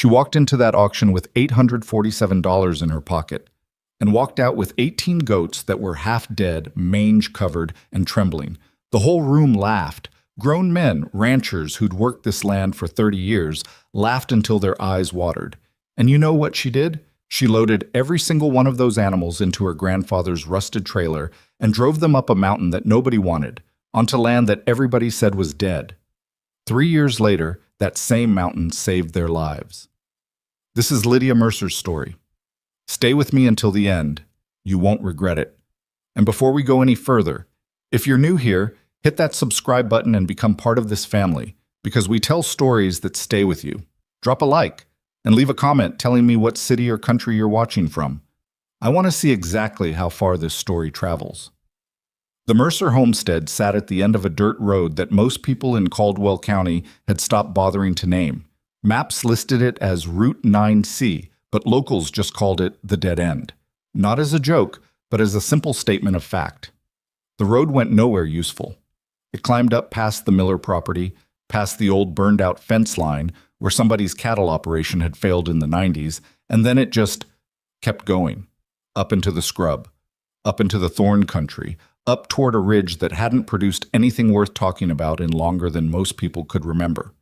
She walked into that auction with $847 in her pocket and walked out with 18 goats that were half dead, mange-covered, and trembling. The whole room laughed. Grown men, ranchers who'd worked this land for 30 years, laughed until their eyes watered. And you know what she did? She loaded every single one of those animals into her grandfather's rusted trailer and drove them up a mountain that nobody wanted, onto land that everybody said was dead. 3 years later, that same mountain saved their lives. This is Lydia Mercer's story. Stay with me until the end. You won't regret it. And before we go any further, if you're new here, hit that subscribe button and become part of this family, because we tell stories that stay with you. Drop a like and leave a comment telling me what city or country you're watching from. I want to see exactly how far this story travels. The Mercer homestead sat at the end of a dirt road that most people in Caldwell County had stopped bothering to name. Maps listed it as Route 9C, but locals just called it the Dead End. Not as a joke, but as a simple statement of fact. The road went nowhere useful. It climbed up past the Miller property, past the old burned-out fence line where somebody's cattle operation had failed in the 90s, and then it just kept going, up into the scrub, up into the thorn country, up toward a ridge that hadn't produced anything worth talking about in longer than most people could remember.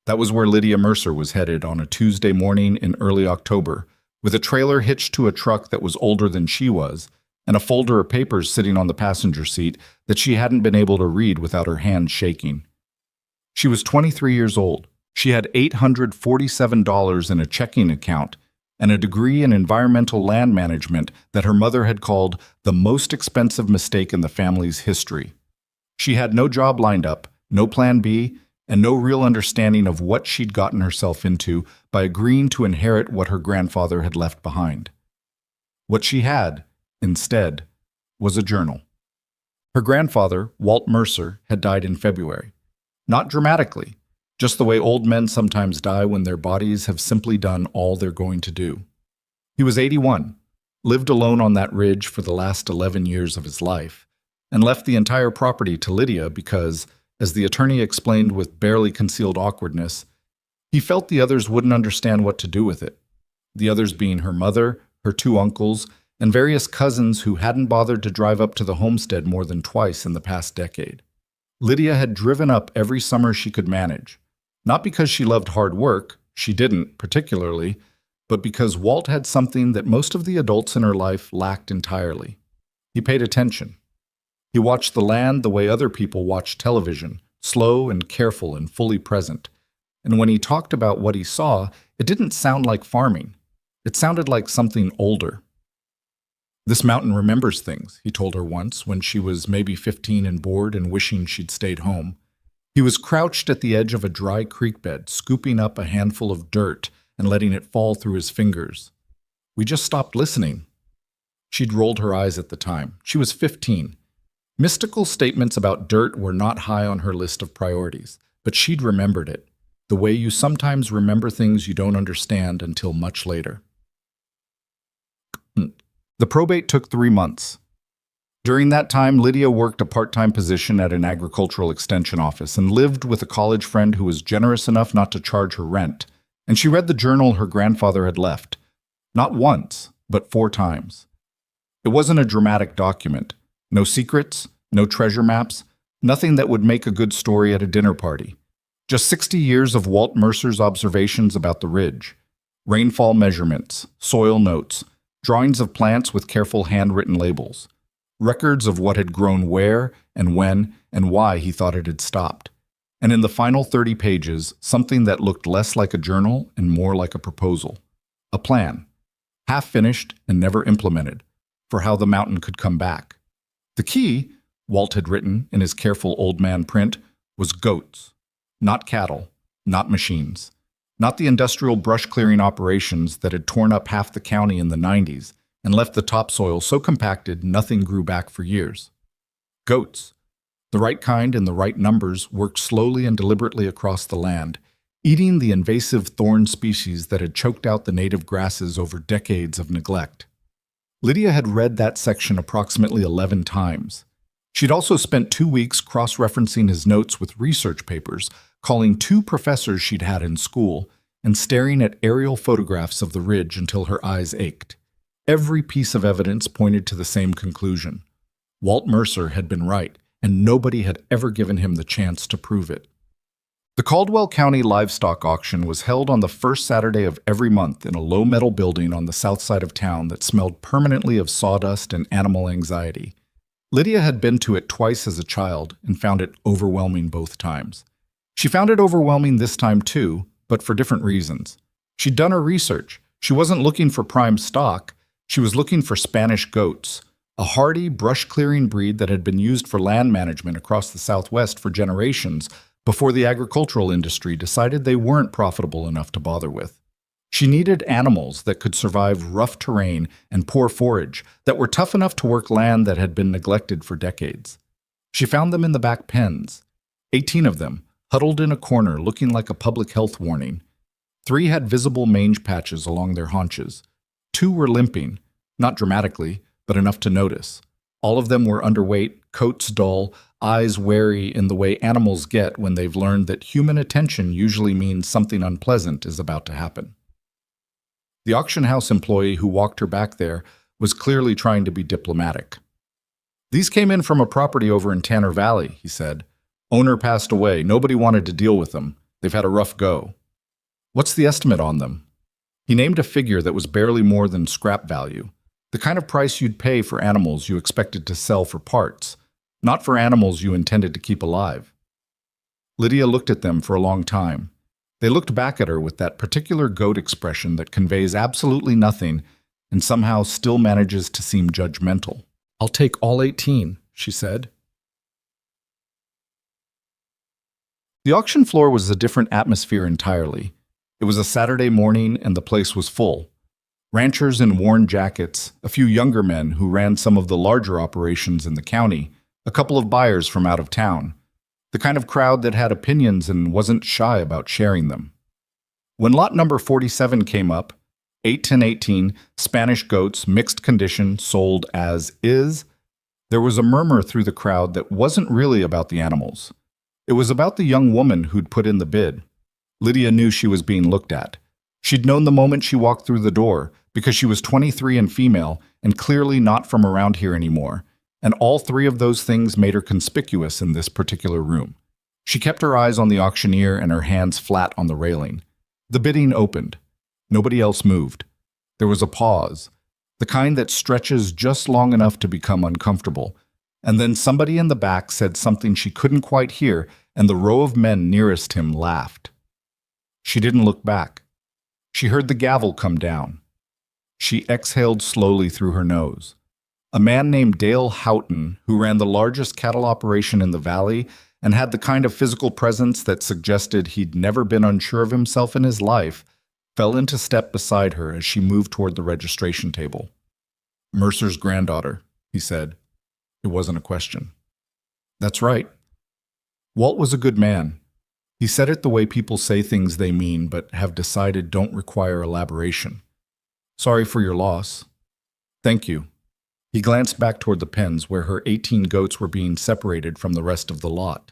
That was where Lydia Mercer was headed on a Tuesday morning in early October, with a trailer hitched to a truck that was older than she was, and a folder of papers sitting on the passenger seat that she hadn't been able to read without her hands shaking. She was 23 years old. She had $847 in a checking account and a degree in environmental land management that her mother had called the most expensive mistake in the family's history. She had no job lined up, no plan B, and no real understanding of what she'd gotten herself into by agreeing to inherit what her grandfather had left behind. What she had, instead, was a journal. Her grandfather, Walt Mercer, had died in February. Not dramatically, just the way old men sometimes die when their bodies have simply done all they're going to do. He was 81, lived alone on that ridge for the last 11 years of his life, and left the entire property to Lydia because, as the attorney explained with barely concealed awkwardness, he felt the others wouldn't understand what to do with it. The others being her mother, her 2 uncles, and various cousins who hadn't bothered to drive up to the homestead more than twice in the past decade. Lydia had driven up every summer she could manage, not because she loved hard work, she didn't particularly, but because Walt had something that most of the adults in her life lacked entirely. He paid attention. He watched the land the way other people watch television, slow and careful and fully present. And when he talked about what he saw, it didn't sound like farming. It sounded like something older. "This mountain remembers things," he told her once when she was maybe 15 and bored and wishing she'd stayed home. He was crouched at the edge of a dry creek bed, scooping up a handful of dirt and letting it fall through his fingers. "We just stopped listening." She'd rolled her eyes at the time. She was 15. Mystical statements about dirt were not high on her list of priorities, but she'd remembered it, the way you sometimes remember things you don't understand until much later. The probate took 3 months. During that time, Lydia worked a part-time position at an agricultural extension office and lived with a college friend who was generous enough not to charge her rent, and she read the journal her grandfather had left, not once, but 4 times. It wasn't a dramatic document. No secrets, no treasure maps, nothing that would make a good story at a dinner party. Just 60 years of Walt Mercer's observations about the ridge. Rainfall measurements, soil notes, drawings of plants with careful handwritten labels. Records of what had grown where and when and why he thought it had stopped. And in the final 30 pages, something that looked less like a journal and more like a proposal. A plan, half finished and never implemented, for how the mountain could come back. The key, Walt had written in his careful old man print, was goats. Not cattle, not machines. Not the industrial brush-clearing operations that had torn up half the county in the 90s and left the topsoil so compacted nothing grew back for years. Goats. The right kind in the right numbers worked slowly and deliberately across the land, eating the invasive thorn species that had choked out the native grasses over decades of neglect. Lydia had read that section approximately 11 times. She'd also spent 2 weeks cross-referencing his notes with research papers, calling 2 professors she'd had in school, and staring at aerial photographs of the ridge until her eyes ached. Every piece of evidence pointed to the same conclusion. Walt Mercer had been right, and nobody had ever given him the chance to prove it. The Caldwell County Livestock Auction was held on the first Saturday of every month in a low-metal building on the south side of town that smelled permanently of sawdust and animal anxiety. Lydia had been to it twice as a child and found it overwhelming both times. She found it overwhelming this time too, but for different reasons. She'd done her research. She wasn't looking for prime stock. She was looking for Spanish goats, a hardy, brush-clearing breed that had been used for land management across the Southwest for generations before the agricultural industry decided they weren't profitable enough to bother with. She needed animals that could survive rough terrain and poor forage, that were tough enough to work land that had been neglected for decades. She found them in the back pens, 18 of them, huddled in a corner looking like a public health warning. 3 had visible mange patches along their haunches. 2 were limping, not dramatically, but enough to notice. All of them were underweight, coats dull, eyes wary in the way animals get when they've learned that human attention usually means something unpleasant is about to happen. The auction house employee who walked her back there was clearly trying to be diplomatic. "These came in from a property over in Tanner Valley," he said. "Owner passed away. Nobody wanted to deal with them. They've had a rough go." "What's the estimate on them?" He named a figure that was barely more than scrap value, the kind of price you'd pay for animals you expected to sell for parts, not for animals you intended to keep alive. Lydia looked at them for a long time. They looked back at her with that particular goat expression that conveys absolutely nothing and somehow still manages to seem judgmental. "I'll take all 18, she said. The auction floor was a different atmosphere entirely. It was a Saturday morning and the place was full. Ranchers in worn jackets, a few younger men who ran some of the larger operations in the county, a couple of buyers from out of town. The kind of crowd that had opinions and wasn't shy about sharing them. When lot number 47 came up, 81018 Spanish goats, mixed condition, sold as is, there was a murmur through the crowd that wasn't really about the animals. It was about the young woman who'd put in the bid. Lydia knew she was being looked at. She'd known the moment she walked through the door, because she was 23 and female, and clearly not from around here anymore. And all 3 of those things made her conspicuous in this particular room. She kept her eyes on the auctioneer and her hands flat on the railing. The bidding opened. Nobody else moved. There was a pause, the kind that stretches just long enough to become uncomfortable. And then somebody in the back said something she couldn't quite hear, and the row of men nearest him laughed. She didn't look back. She heard the gavel come down. She exhaled slowly through her nose. A man named Dale Houghton, who ran the largest cattle operation in the valley and had the kind of physical presence that suggested he'd never been unsure of himself in his life, fell into step beside her as she moved toward the registration table. "Mercer's granddaughter," he said. It wasn't a question. "That's right." Walt was a good man. He said it the way people say things they mean but have decided don't require elaboration. "Sorry for your loss." "Thank you." He glanced back toward the pens where her 18 goats were being separated from the rest of the lot.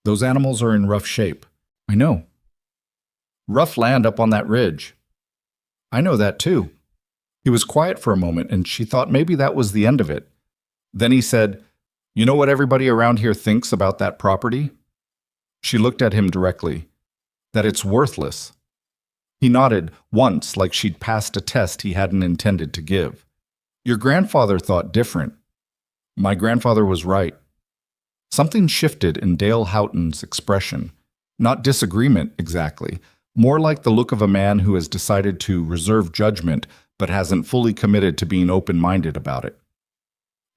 "Those animals are in rough shape." "I know." "Rough land up on that ridge." "I know that too." He was quiet for a moment, and she thought maybe that was the end of it. Then he said, "You know what everybody around here thinks about that property?" She looked at him directly. "That it's worthless." He nodded, once like she'd passed a test he hadn't intended to give. "Your grandfather thought different." "My grandfather was right." Something shifted in Dale Houghton's expression. Not disagreement, exactly. More like the look of a man who has decided to reserve judgment but hasn't fully committed to being open-minded about it.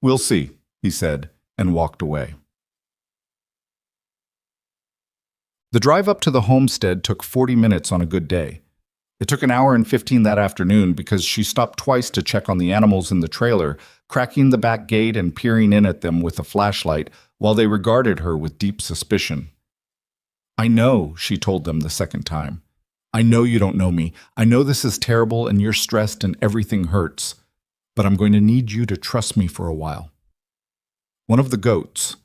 "We'll see," he said, and walked away. The drive up to the homestead took 40 minutes on a good day. It took an hour and 15 that afternoon because she stopped twice to check on the animals in the trailer, cracking the back gate and peering in at them with a flashlight while they regarded her with deep suspicion. "I know," she told them the second time. "I know you don't know me. I know this is terrible and you're stressed and everything hurts. But I'm going to need you to trust me for a while." One of the goats,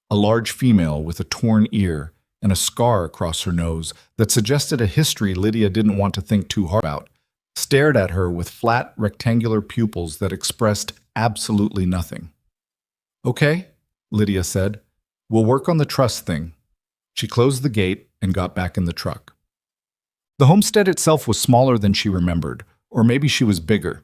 a large female with a torn ear, and a scar across her nose that suggested a history Lydia didn't want to think too hard about, stared at her with flat, rectangular pupils that expressed absolutely nothing. "Okay," Lydia said. "We'll work on the trust thing." She closed the gate and got back in the truck. The homestead itself was smaller than she remembered, or maybe she was bigger.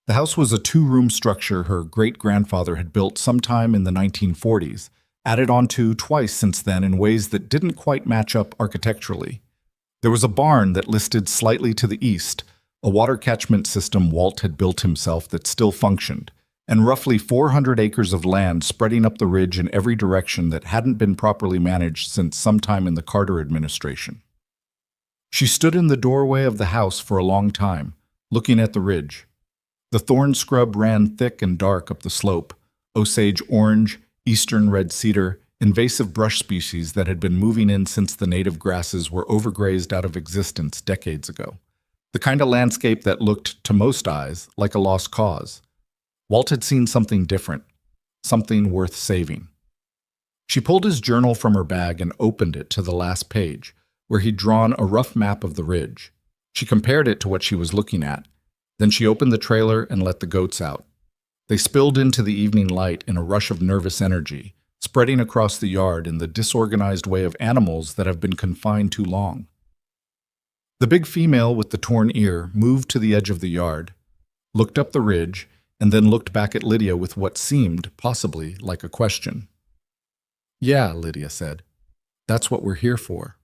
The house was a two-room structure her great-grandfather had built sometime in the 1940s, added onto twice since then in ways that didn't quite match up architecturally. There was a barn that listed slightly to the east, a water catchment system Walt had built himself that still functioned, and roughly 400 acres of land spreading up the ridge in every direction that hadn't been properly managed since sometime in the Carter administration. She stood in the doorway of the house for a long time, looking at the ridge. The thorn scrub ran thick and dark up the slope, Osage orange, eastern red cedar, invasive brush species that had been moving in since the native grasses were overgrazed out of existence decades ago. The kind of landscape that looked, to most eyes, like a lost cause. Walt had seen something different, something worth saving. She pulled his journal from her bag and opened it to the last page, where he'd drawn a rough map of the ridge. She compared it to what she was looking at. Then she opened the trailer and let the goats out. They spilled into the evening light in a rush of nervous energy, spreading across the yard in the disorganized way of animals that have been confined too long. The big female with the torn ear moved to the edge of the yard, looked up the ridge, and then looked back at Lydia with what seemed, possibly, like a question. "Yeah," Lydia said. "That's what we're here for."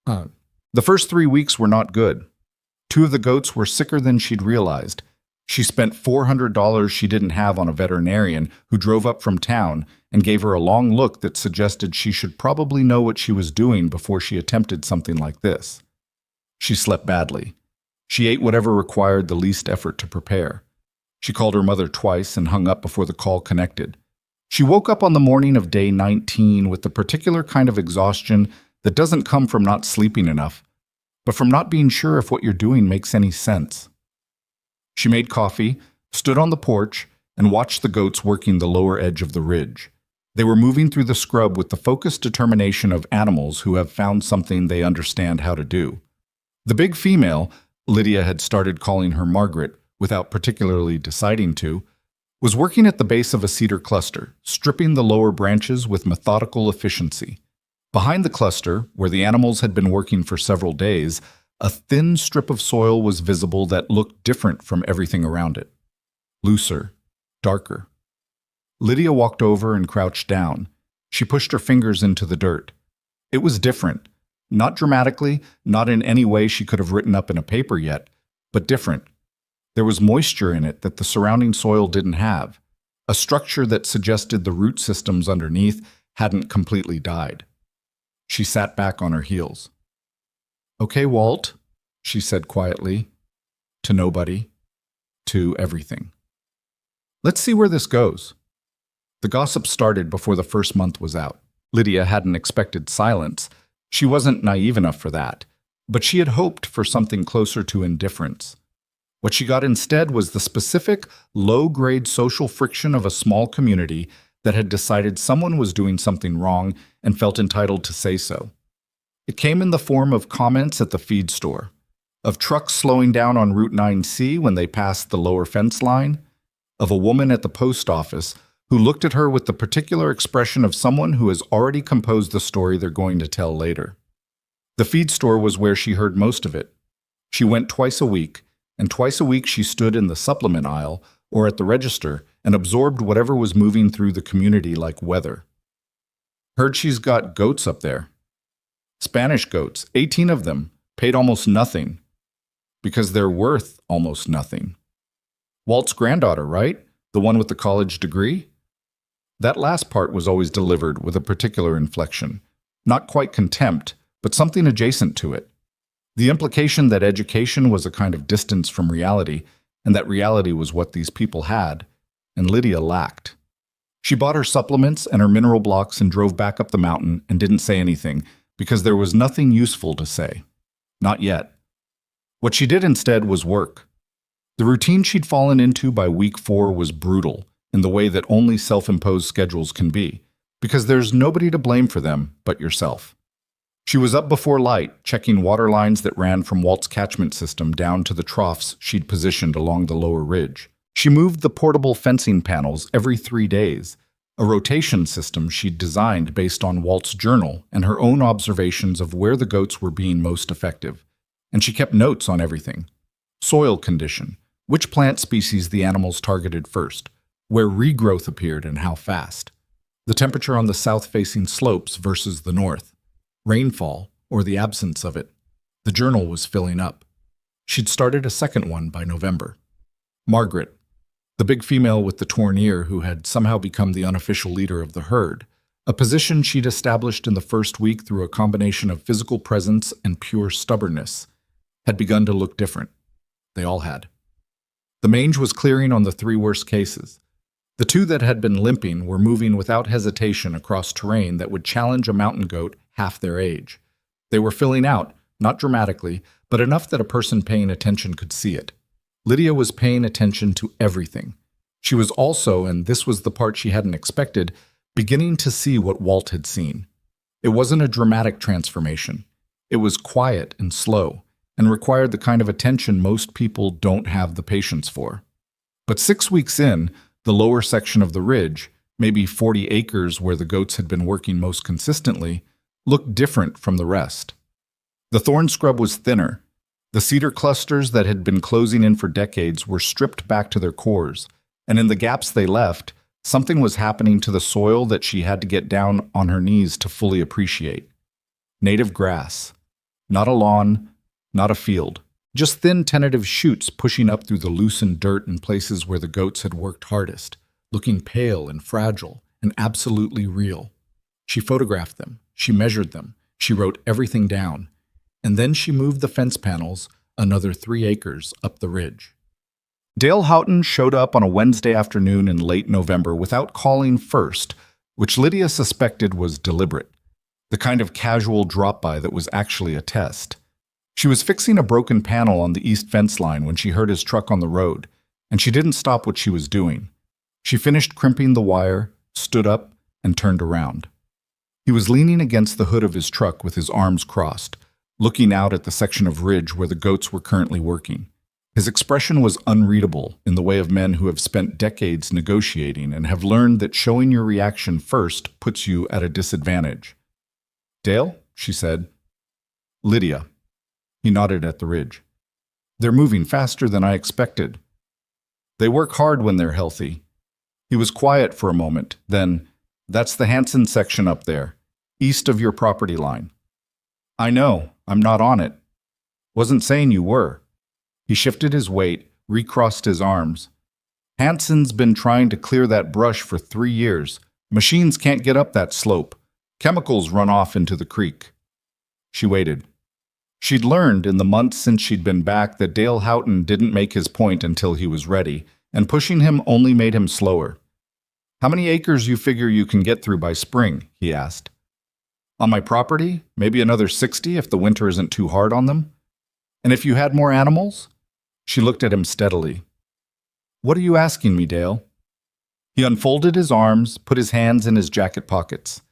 The first 3 weeks were not good. 2 of the goats were sicker than she'd realized. She spent $400 she didn't have on a veterinarian who drove up from town and gave her a long look that suggested she should probably know what she was doing before she attempted something like this. She slept badly. She ate whatever required the least effort to prepare. She called her mother twice and hung up before the call connected. She woke up on the morning of day 19 with the particular kind of exhaustion that doesn't come from not sleeping enough, but from not being sure if what you're doing makes any sense. She made coffee, stood on the porch, and watched the goats working the lower edge of the ridge. They were moving through the scrub with the focused determination of animals who have found something they understand how to do. The big female, Lydia had started calling her Margaret without particularly deciding to, was working at the base of a cedar cluster, stripping the lower branches with methodical efficiency. Behind the cluster, where the animals had been working for several days, a thin strip of soil was visible that looked different from everything around it. Looser, darker. Lydia walked over and crouched down. She pushed her fingers into the dirt. It was different. Not dramatically, not in any way she could have written up in a paper yet, but different. There was moisture in it that the surrounding soil didn't have, a structure that suggested the root systems underneath hadn't completely died. She sat back on her heels. "Okay, Walt," she said quietly, to nobody, to everything. "Let's see where this goes." The gossip started before the first month was out. Lydia hadn't expected silence. She wasn't naive enough for that, but she had hoped for something closer to indifference. What she got instead was the specific, low-grade social friction of a small community that had decided someone was doing something wrong and felt entitled to say so. It came in the form of comments at the feed store, of trucks slowing down on Route 9C when they passed the lower fence line, of a woman at the post office who looked at her with the particular expression of someone who has already composed the story they're going to tell later. The feed store was where she heard most of it. She went twice a week, and twice a week she stood in the supplement aisle or at the register and absorbed whatever was moving through the community like weather. "Heard she's got goats up there. Spanish goats, 18 of them, paid almost nothing. Because they're worth almost nothing. Walt's granddaughter, right? The one with the college degree?" That last part was always delivered with a particular inflection. Not quite contempt, but something adjacent to it. The implication that education was a kind of distance from reality, and that reality was what these people had, and Lydia lacked. She bought her supplements and her mineral blocks and drove back up the mountain and didn't say anything, because there was nothing useful to say. Not yet. What she did instead was work. The routine she'd fallen into by week 4 was brutal, in the way that only self-imposed schedules can be, because there's nobody to blame for them but yourself. She was up before light, checking water lines that ran from Walt's catchment system down to the troughs she'd positioned along the lower ridge. She moved the portable fencing panels every 3 days, a rotation system she'd designed based on Walt's journal and her own observations of where the goats were being most effective. And she kept notes on everything. Soil condition, which plant species the animals targeted first, where regrowth appeared and how fast, the temperature on the south-facing slopes versus the north, rainfall or the absence of it. The journal was filling up. She'd started a second one by November. Margaret, the big female with the torn ear who had somehow become the unofficial leader of the herd, a position she'd established in the first week through a combination of physical presence and pure stubbornness, had begun to look different. They all had. The mange was clearing on the 3 worst cases. The 2 that had been limping were moving without hesitation across terrain that would challenge a mountain goat half their age. They were filling out, not dramatically, but enough that a person paying attention could see it. Lydia was paying attention to everything. She was also, and this was the part she hadn't expected, beginning to see what Walt had seen. It wasn't a dramatic transformation. It was quiet and slow, and required the kind of attention most people don't have the patience for. But 6 weeks in, the lower section of the ridge, maybe 40 acres where the goats had been working most consistently, looked different from the rest. The thorn scrub was thinner. The cedar clusters that had been closing in for decades were stripped back to their cores, and in the gaps they left, something was happening to the soil that she had to get down on her knees to fully appreciate. Native grass. Not a lawn, not a field. Just thin tentative shoots pushing up through the loosened dirt in places where the goats had worked hardest, looking pale and fragile and absolutely real. She photographed them. She measured them. She wrote everything down. And then she moved the fence panels another 3 acres up the ridge. Dale Houghton showed up on a Wednesday afternoon in late November without calling first, which Lydia suspected was deliberate, the kind of casual drop-by that was actually a test. She was fixing a broken panel on the east fence line when she heard his truck on the road, and she didn't stop what she was doing. She finished crimping the wire, stood up, and turned around. He was leaning against the hood of his truck with his arms crossed, looking out at the section of ridge where the goats were currently working. His expression was unreadable in the way of men who have spent decades negotiating and have learned that showing your reaction first puts you at a disadvantage. "Dale?" she said. "Lydia." He nodded at the ridge. "They're moving faster than I expected. They work hard when they're healthy." He was quiet for a moment, then, "That's the Hanson section up there, east of your property line." "I know, I'm not on it." "Wasn't saying you were." He shifted his weight, recrossed his arms. "Hanson's been trying to clear that brush for 3 years. Machines can't get up that slope. Chemicals run off into the creek." She waited. She'd learned in the months since she'd been back that Dale Houghton didn't make his point until he was ready, and pushing him only made him slower. "How many acres you figure you can get through by spring?" he asked. "On my property, maybe another 60 if the winter isn't too hard on them. And if you had more animals?" She looked at him steadily. "What are you asking me, Dale?" He unfolded his arms, put his hands in his jacket pockets.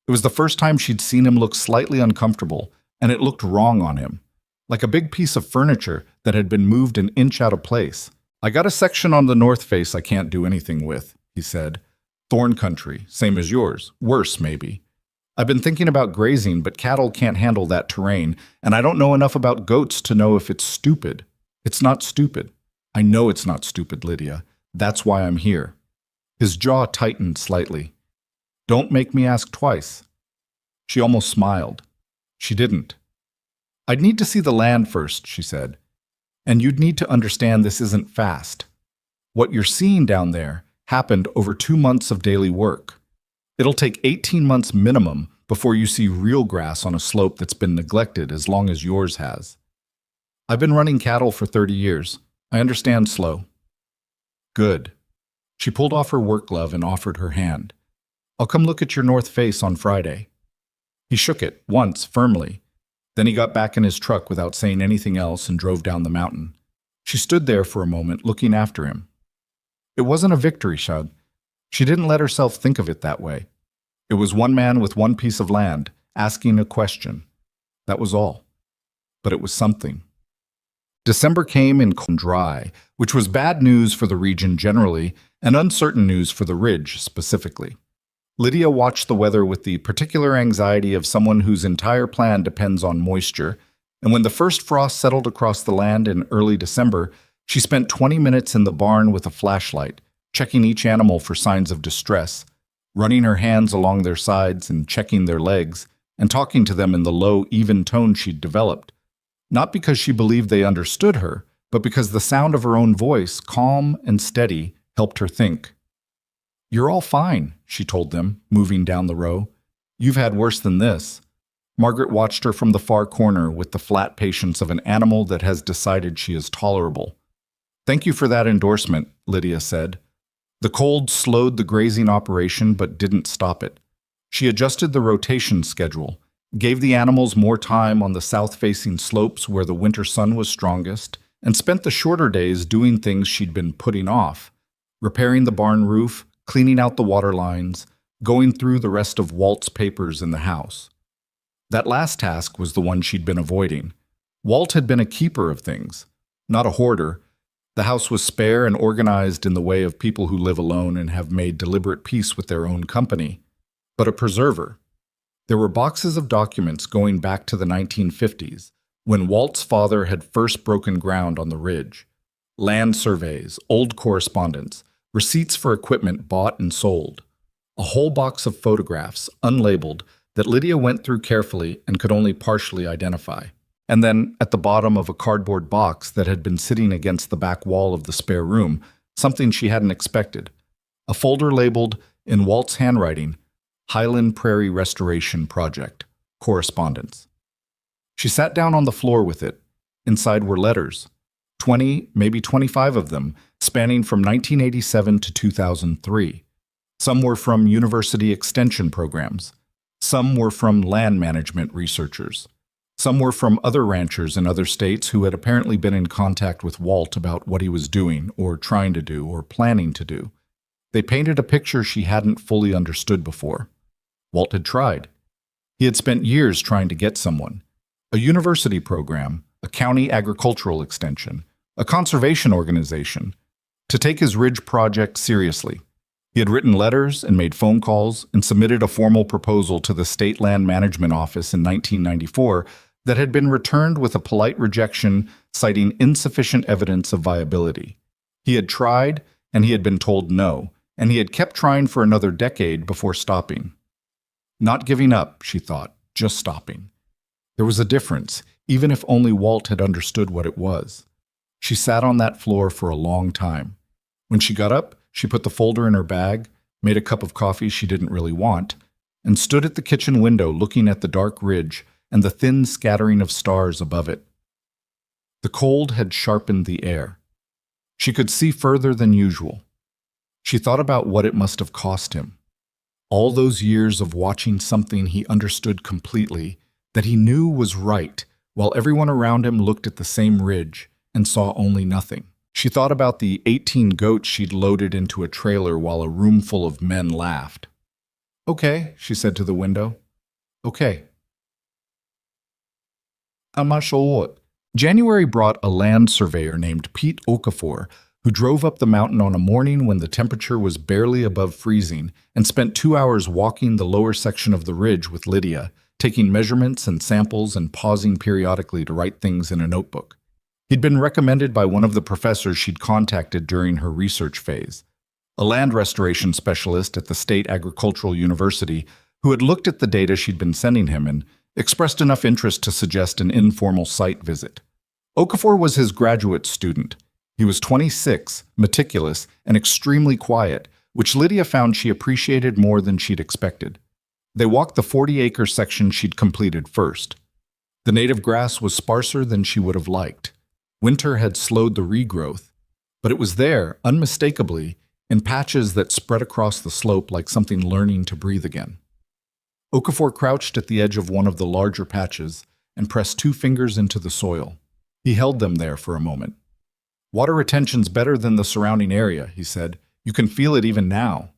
It was the first time she'd seen him look slightly uncomfortable, and it looked wrong on him, like a big piece of furniture that had been moved an inch out of place. "I got a section on the north face I can't do anything with," he said. "Thorn country, same as yours, worse maybe. I've been thinking about grazing, but cattle can't handle that terrain, and I don't know enough about goats to know if it's stupid." "It's not stupid. I know it's not stupid, Lydia. That's why I'm here." His jaw tightened slightly. "Don't make me ask twice." She almost smiled. She didn't. "I'd need to see the land first," she said. "And you'd need to understand this isn't fast. What you're seeing down there happened over 2 months of daily work. It'll take 18 months minimum before you see real grass on a slope that's been neglected as long as yours has. I've been running cattle for 30 years. I understand slow." "Good." She pulled off her work glove and offered her hand. "I'll come look at your north face on Friday." He shook it, once, firmly. Then he got back in his truck without saying anything else and drove down the mountain. She stood there for a moment, looking after him. It wasn't a victory shot. She didn't let herself think of it that way. It was one man with one piece of land, asking a question, That was all. But it was something. December came in cold and dry, which was bad news for the region generally and uncertain news for the ridge specifically. Lydia watched the weather with the particular anxiety of someone whose entire plan depends on moisture, and when the first frost settled across the land in early December, she spent 20 minutes in the barn with a flashlight, checking each animal for signs of distress, running her hands along their sides and checking their legs, and talking to them in the low, even tone she'd developed. Not because she believed they understood her, but because the sound of her own voice, calm and steady, helped her think. "You're all fine," she told them, moving down the row. "You've had worse than this." Margaret watched her from the far corner with the flat patience of an animal that has decided she is tolerable. "Thank you for that endorsement," Lydia said. The cold slowed the grazing operation but didn't stop it. She adjusted the rotation schedule, gave the animals more time on the south-facing slopes where the winter sun was strongest, and spent the shorter days doing things she'd been putting off, repairing the barn roof, cleaning out the water lines, going through the rest of Walt's papers in the house. That last task was the one she'd been avoiding. Walt had been a keeper of things, not a hoarder. The house was spare and organized in the way of people who live alone and have made deliberate peace with their own company, but a preserver. There were boxes of documents going back to the 1950s, when Walt's father had first broken ground on the ridge. Land surveys, old correspondence, receipts for equipment bought and sold. A whole box of photographs, unlabeled, that Lydia went through carefully and could only partially identify. And then, at the bottom of a cardboard box that had been sitting against the back wall of the spare room, something she hadn't expected. A folder labeled, in Walt's handwriting, Highland Prairie Restoration Project, Correspondence. She sat down on the floor with it. Inside were letters, 20, maybe 25 of them, spanning from 1987 to 2003. Some were from university extension programs. Some were from land management researchers. Some were from other ranchers in other states who had apparently been in contact with Walt about what he was doing, or trying to do, or planning to do. They painted a picture she hadn't fully understood before. Walt had tried. He had spent years trying to get someone. A university program, a county agricultural extension, a conservation organization, to take his ridge project seriously. He had written letters and made phone calls and submitted a formal proposal to the State Land Management Office in 1994 that had been returned with a polite rejection citing insufficient evidence of viability. He had tried, and he had been told no, and he had kept trying for another decade before stopping. Not giving up, she thought, just stopping. There was a difference, even if only Walt had understood what it was. She sat on that floor for a long time. When she got up, she put the folder in her bag, made a cup of coffee she didn't really want, and stood at the kitchen window looking at the dark ridge and the thin scattering of stars above it. The cold had sharpened the air. She could see further than usual. She thought about what it must have cost him. All those years of watching something he understood completely, that he knew was right, while everyone around him looked at the same ridge and saw only nothing. She thought about the 18 goats she'd loaded into a trailer while a room full of men laughed. "Okay," she said to the window. "Okay." I'm not sure what. January brought a land surveyor named Pete Okafor, who drove up the mountain on a morning when the temperature was barely above freezing and spent 2 hours walking the lower section of the ridge with Lydia, taking measurements and samples and pausing periodically to write things in a notebook. He'd been recommended by one of the professors she'd contacted during her research phase, a land restoration specialist at the State Agricultural University who had looked at the data she'd been sending him and expressed enough interest to suggest an informal site visit. Okafor was his graduate student. He was 26, meticulous, and extremely quiet, which Lydia found she appreciated more than she'd expected. They walked the 40-acre section she'd completed first. The native grass was sparser than she would have liked. Winter had slowed the regrowth, but it was there, unmistakably, in patches that spread across the slope like something learning to breathe again. Okafor crouched at the edge of one of the larger patches and pressed 2 fingers into the soil. He held them there for a moment. "Water retention's better than the surrounding area," he said. "You can feel it even now."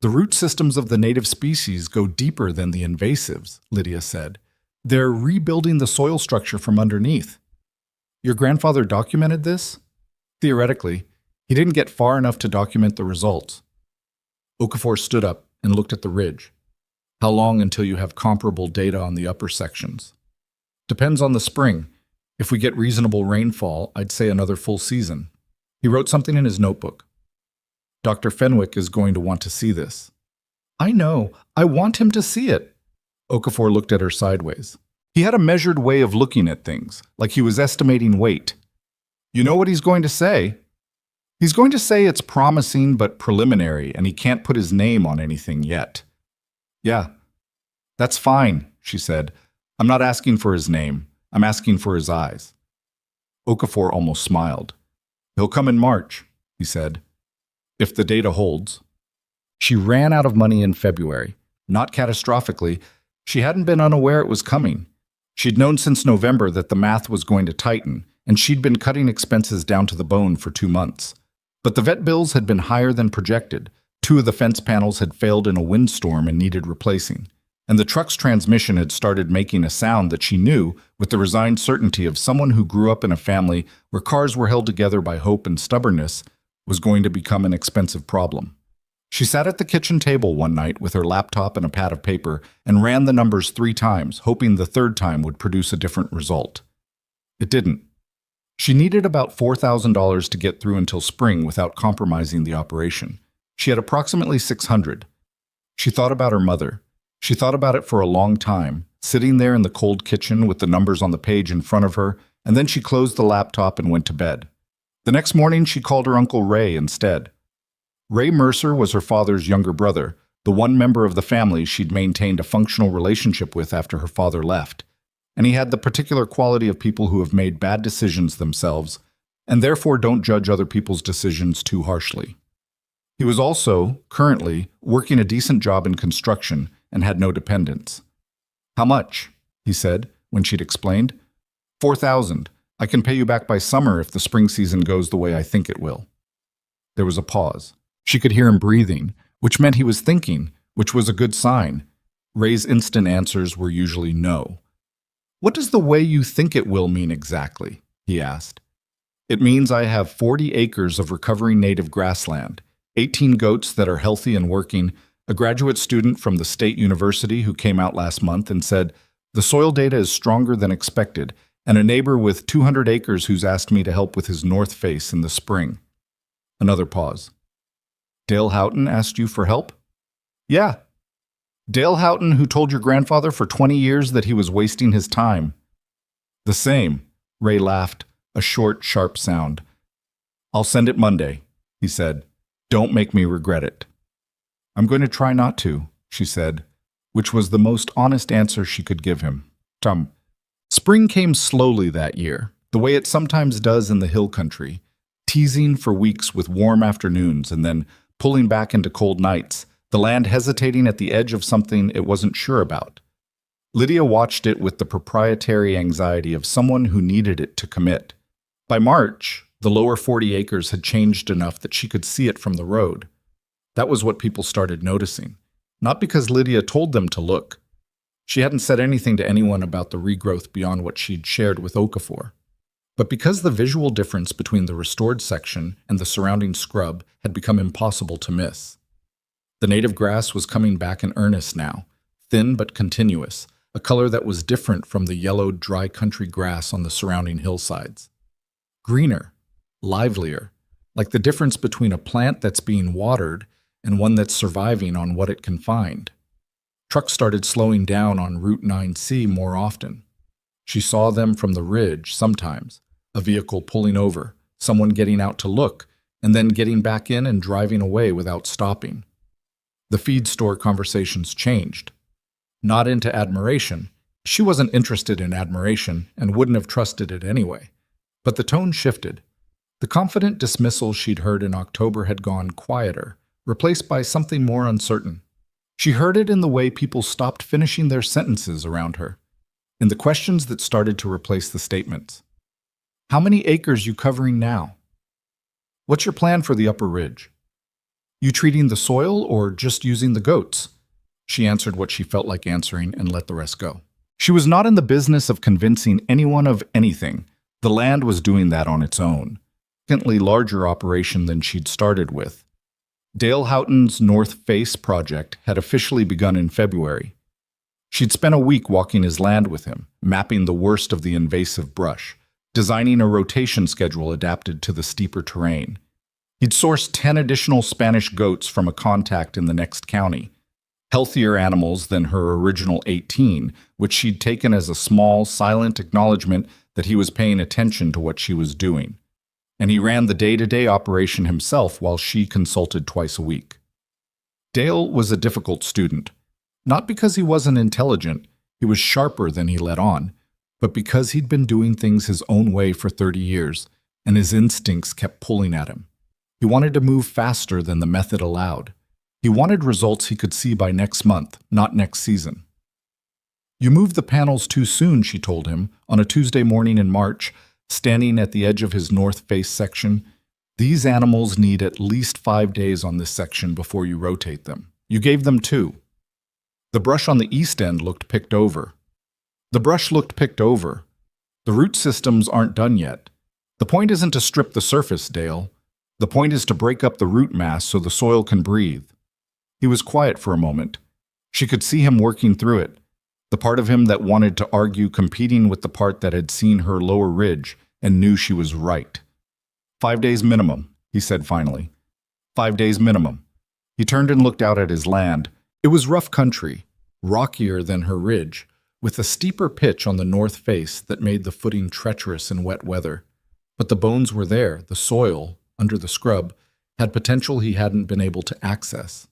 "The root systems of the native species go deeper than the invasives," Lydia said. They're rebuilding the soil structure from underneath. Your grandfather documented this? Theoretically, he didn't get far enough to document the results. Okafor stood up and looked at the ridge. How long until you have comparable data on the upper sections? Depends on the spring. If we get reasonable rainfall, I'd say another full season. He wrote something in his notebook. Dr. Fenwick is going to want to see this. I know. I want him to see it. Okafor looked at her sideways. He had a measured way of looking at things, like he was estimating weight. You know what he's going to say? He's going to say it's promising but preliminary, and he can't put his name on anything yet. Yeah, that's fine, she said. I'm not asking for his name. I'm asking for his eyes. Okafor almost smiled. He'll come in March, he said, if the data holds. She ran out of money in February. Not catastrophically. She hadn't been unaware it was coming. She'd known since November that the math was going to tighten, and she'd been cutting expenses down to the bone for 2 months. But the vet bills had been higher than projected. 2 of the fence panels had failed in a windstorm and needed replacing. And the truck's transmission had started making a sound that she knew, with the resigned certainty of someone who grew up in a family where cars were held together by hope and stubbornness, was going to become an expensive problem. She sat at the kitchen table one night with her laptop and a pad of paper and ran the numbers 3 times, hoping the 3rd time would produce a different result. It didn't. She needed about $4,000 to get through until spring without compromising the operation. She had approximately $600. She thought about her mother. She thought about it for a long time, sitting there in the cold kitchen with the numbers on the page in front of her, and then she closed the laptop and went to bed. The next morning, she called her Uncle Ray instead. Ray Mercer was her father's younger brother, the one member of the family she'd maintained a functional relationship with after her father left. And he had the particular quality of people who have made bad decisions themselves, and therefore don't judge other people's decisions too harshly. He was also, currently, working a decent job in construction and had no dependents. How much? He said, when she'd explained. $4,000. I can pay you back by summer if the spring season goes the way I think it will. There was a pause. She could hear him breathing, which meant he was thinking, which was a good sign. Ray's instant answers were usually no. What does the way you think it will mean exactly? He asked. It means I have 40 acres of recovering native grassland, 18 goats that are healthy and working, a graduate student from the state university who came out last month and said, the soil data is stronger than expected, and a neighbor with 200 acres who's asked me to help with his north face in the spring. Another pause. Dale Houghton asked you for help? Yeah. Dale Houghton, who told your grandfather for 20 years that he was wasting his time. The same, Ray laughed, a short, sharp sound. I'll send it Monday, he said. Don't make me regret it. I'm going to try not to, she said, which was the most honest answer she could give him. Spring came slowly that year, the way it sometimes does in the hill country, teasing for weeks with warm afternoons and then pulling back into cold nights, the land hesitating at the edge of something it wasn't sure about. Lydia watched it with the proprietary anxiety of someone who needed it to commit. By March, the lower 40 acres had changed enough that she could see it from the road. That was what people started noticing, not because Lydia told them to look. She hadn't said anything to anyone about the regrowth beyond what she'd shared with Okafor. But because the visual difference between the restored section and the surrounding scrub had become impossible to miss. The native grass was coming back in earnest now, thin but continuous, a color that was different from the yellowed, dry country grass on the surrounding hillsides. Greener, livelier, like the difference between a plant that's being watered and one that's surviving on what it can find. Trucks started slowing down on Route 9C more often. She saw them from the ridge sometimes, a vehicle pulling over, someone getting out to look, and then getting back in and driving away without stopping. The feed store conversations changed. Not into admiration. She wasn't interested in admiration and wouldn't have trusted it anyway. But the tone shifted. The confident dismissal she'd heard in October had gone quieter, replaced by something more uncertain. She heard it in the way people stopped finishing their sentences around her, in the questions that started to replace the statements. How many acres you covering now? What's your plan for the upper ridge? You treating the soil or just using the goats? She answered what she felt like answering and let the rest go. She was not in the business of convincing anyone of anything. The land was doing that on its own. Significantly larger operation than she'd started with. Dale Houghton's North Face project had officially begun in February. She'd spent a week walking his land with him, mapping the worst of the invasive brush, designing a rotation schedule adapted to the steeper terrain. He'd sourced 10 additional Spanish goats from a contact in the next county, healthier animals than her original 18, which she'd taken as a small, silent acknowledgement that he was paying attention to what she was doing. And he ran the day-to-day operation himself while she consulted twice a week. Dale was a difficult student, not because he wasn't intelligent, he was sharper than he let on, but because he'd been doing things his own way for 30 years, and his instincts kept pulling at him. He wanted to move faster than the method allowed. He wanted results he could see by next month, not next season. "You moved the panels too soon," she told him, on a Tuesday morning in March, standing at the edge of his north face section. "These animals need at least 5 days on this section before you rotate them. You gave them 2. The brush on the east end looked picked over. The root systems aren't done yet. The point isn't to strip the surface, Dale. The point is to break up the root mass so the soil can breathe." He was quiet for a moment. She could see him working through it, the part of him that wanted to argue competing with the part that had seen her lower ridge and knew she was right. 5 days minimum, he said finally. 5 days minimum. He turned and looked out at his land. It was rough country, rockier than her ridge, with a steeper pitch on the north face that made the footing treacherous in wet weather. But the bones were there, the soil, under the scrub, had potential he hadn't been able to access.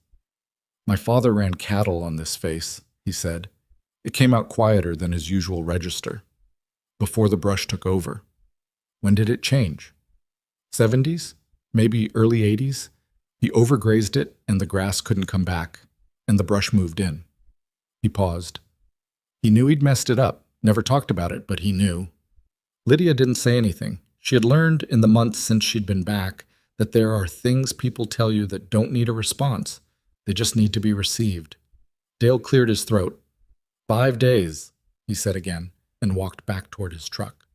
"My father ran cattle on this face," he said. It came out quieter than his usual register. "Before the brush took over." "When did it change?" "70s? Maybe early 80s? He overgrazed it, and the grass couldn't come back, and the brush moved in." He paused. He knew he'd messed it up, never talked about it, but he knew. Lydia didn't say anything. She had learned in the months since she'd been back that there are things people tell you that don't need a response. They just need to be received. Dale cleared his throat. 5 days, he said again, and walked back toward his truck.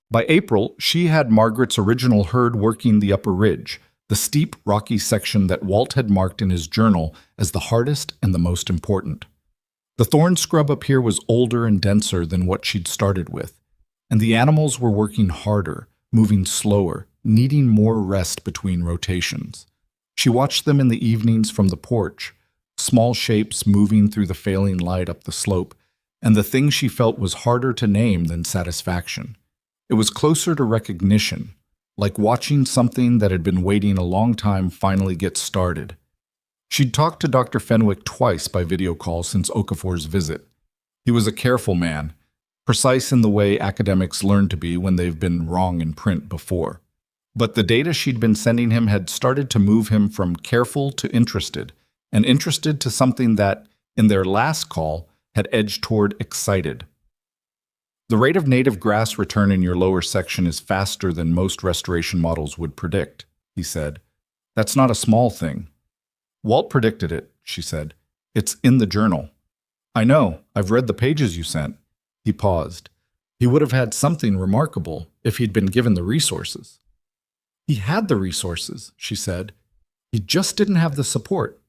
By April, she had Margaret's original herd working the upper ridge, the steep, rocky section that Walt had marked in his journal as the hardest and the most important. The thorn scrub up here was older and denser than what she'd started with, and the animals were working harder, moving slower, needing more rest between rotations. She watched them in the evenings from the porch, small shapes moving through the failing light up the slope, and the thing she felt was harder to name than satisfaction. It was closer to recognition, like watching something that had been waiting a long time finally get started. She'd talked to Dr. Fenwick twice by video call since Okafor's visit. He was a careful man, precise in the way academics learn to be when they've been wrong in print before. But the data she'd been sending him had started to move him from careful to interested, and interested to something that, in their last call, had edged toward excited. "The rate of native grass return in your lower section is faster than most restoration models would predict," he said. "That's not a small thing." "Walt predicted it," she said. "It's in the journal." "I know. I've read the pages you sent." He paused. He would have had something remarkable if he'd been given the resources. "He had the resources," she said. "He just didn't have the support."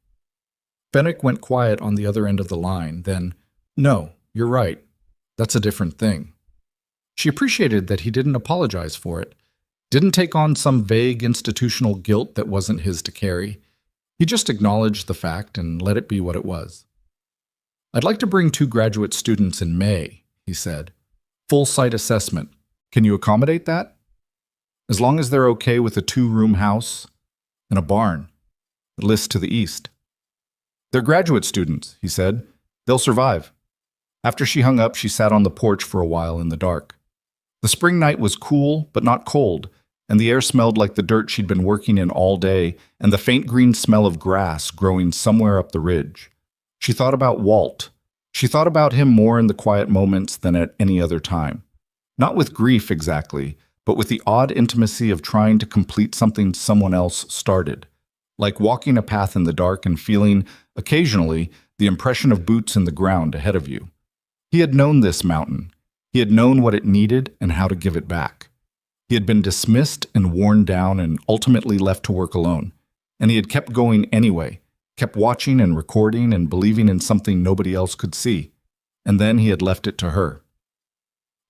Fenwick went quiet on the other end of the line, then, "No, you're right. That's a different thing." She appreciated that he didn't apologize for it, didn't take on some vague institutional guilt that wasn't his to carry. He just acknowledged the fact and let it be what it was. "I'd like to bring 2 graduate students in May," he said. "Full site assessment. Can you accommodate that? As long as they're okay with a 2-room house and a barn. List to the east." "They're graduate students," he said. "They'll survive." After she hung up, she sat on the porch for a while in the dark. The spring night was cool, but not cold, and the air smelled like the dirt she'd been working in all day and the faint green smell of grass growing somewhere up the ridge. She thought about Walt. She thought about him more in the quiet moments than at any other time. Not with grief exactly, but with the odd intimacy of trying to complete something someone else started, like walking a path in the dark and feeling, occasionally, the impression of boots in the ground ahead of you. He had known this mountain. He had known what it needed and how to give it back. He had been dismissed and worn down and ultimately left to work alone. And he had kept going anyway, kept watching and recording and believing in something nobody else could see. And then he had left it to her.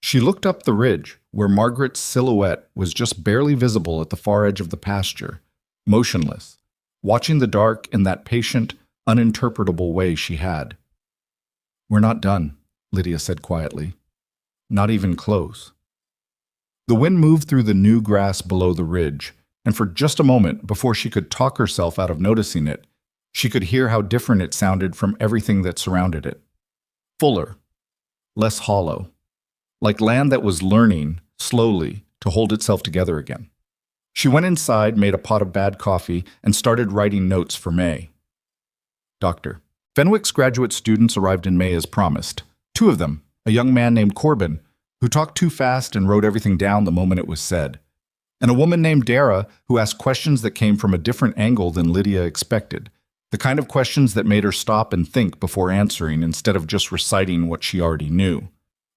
She looked up the ridge, where Margaret's silhouette was just barely visible at the far edge of the pasture, motionless, watching the dark in that patient, uninterpretable way she had. "We're not done," Lydia said quietly. "Not even close." The wind moved through the new grass below the ridge, and for just a moment, before she could talk herself out of noticing it, she could hear how different it sounded from everything that surrounded it. Fuller, less hollow, like land that was learning, slowly, to hold itself together again. She went inside, made a pot of bad coffee, and started writing notes for May. Doctor. Fenwick's graduate students arrived in May as promised. 2 of them, a young man named Corbin, who talked too fast and wrote everything down the moment it was said, and a woman named Dara, who asked questions that came from a different angle than Lydia expected, the kind of questions that made her stop and think before answering instead of just reciting what she already knew.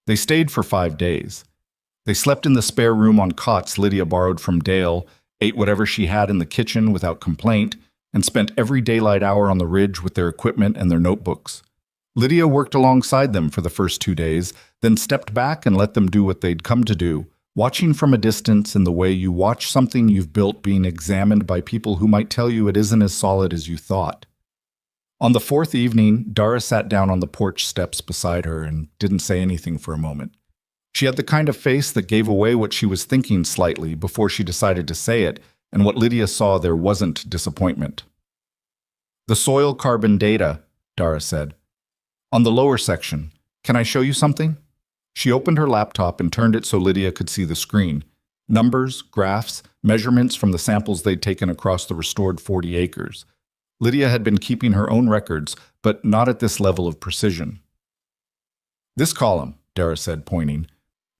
They stayed for 5 days. They slept in the spare room on cots Lydia borrowed from Dale, ate whatever she had in the kitchen without complaint, and spent every daylight hour on the ridge with their equipment and their notebooks. Lydia worked alongside them for the first 2 days, then stepped back and let them do what they'd come to do, watching from a distance in the way you watch something you've built being examined by people who might tell you it isn't as solid as you thought. On the 4th evening, Dara sat down on the porch steps beside her and didn't say anything for a moment. She had the kind of face that gave away what she was thinking slightly before she decided to say it, and what Lydia saw there wasn't disappointment. "The soil carbon data," Dara said. "On the lower section. Can I show you something?" She opened her laptop and turned it so Lydia could see the screen. Numbers, graphs, measurements from the samples they'd taken across the restored 40 acres. Lydia had been keeping her own records, but not at this level of precision. "This column," Dara said, pointing.